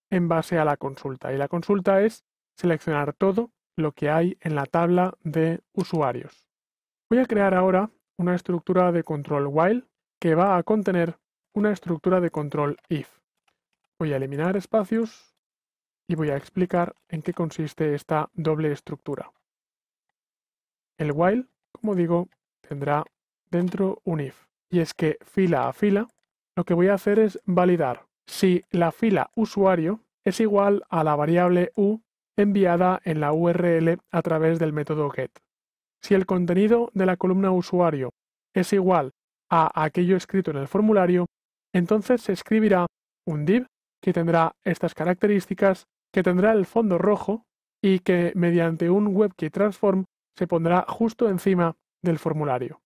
en base a la consulta. Y la consulta es seleccionar todo lo que hay en la tabla de usuarios. Voy a crear ahora una estructura de control while que va a contener una estructura de control if. Voy a eliminar espacios y voy a explicar en qué consiste esta doble estructura. El while, como digo, tendrá dentro un if. Y es que fila a fila, lo que voy a hacer es validar si la fila usuario es igual a la variable u enviada en la URL a través del método get. Si el contenido de la columna usuario es igual a aquello escrito en el formulario, entonces se escribirá un div que tendrá estas características, que tendrá el fondo rojo y que mediante un WebKey Transform se pondrá justo encima del formulario.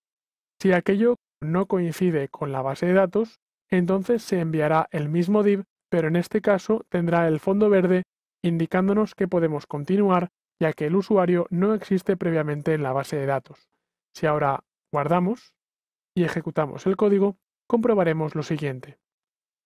Si aquello no coincide con la base de datos, entonces se enviará el mismo div, pero en este caso tendrá el fondo verde indicándonos que podemos continuar ya que el usuario no existe previamente en la base de datos. Si ahora guardamos y ejecutamos el código, comprobaremos lo siguiente.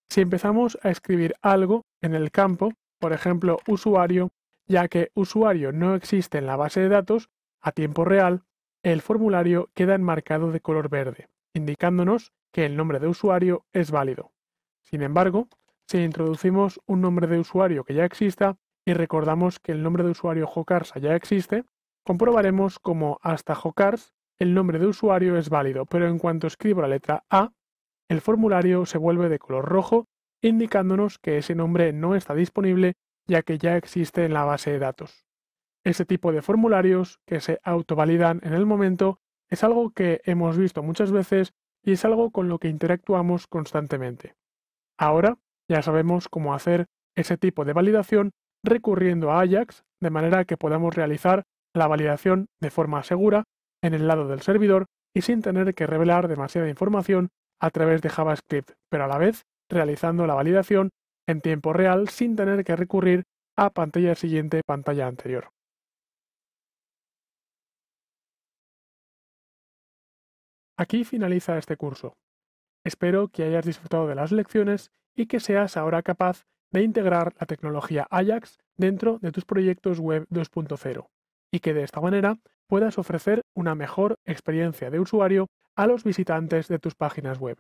Si empezamos a escribir algo en el campo, por ejemplo usuario, ya que usuario no existe en la base de datos, a tiempo real, el formulario queda enmarcado de color verde, indicándonos que el nombre de usuario es válido. Sin embargo, si introducimos un nombre de usuario que ya exista y recordamos que el nombre de usuario Jocarsa ya existe, comprobaremos como hasta Jocars el nombre de usuario es válido, pero en cuanto escribo la letra A, el formulario se vuelve de color rojo, indicándonos que ese nombre no está disponible ya que ya existe en la base de datos. Este tipo de formularios que se autovalidan en el momento es algo que hemos visto muchas veces y es algo con lo que interactuamos constantemente. Ahora Ya sabemos cómo hacer ese tipo de validación recurriendo a Ajax, de manera que podamos realizar la validación de forma segura en el lado del servidor y sin tener que revelar demasiada información a través de JavaScript, pero a la vez realizando la validación en tiempo real sin tener que recurrir a pantalla siguiente, pantalla anterior. Aquí finaliza este curso. Espero que hayas disfrutado de las lecciones y que seas ahora capaz de integrar la tecnología Ajax dentro de tus proyectos web 2.0 y que de esta manera puedas ofrecer una mejor experiencia de usuario a los visitantes de tus páginas web.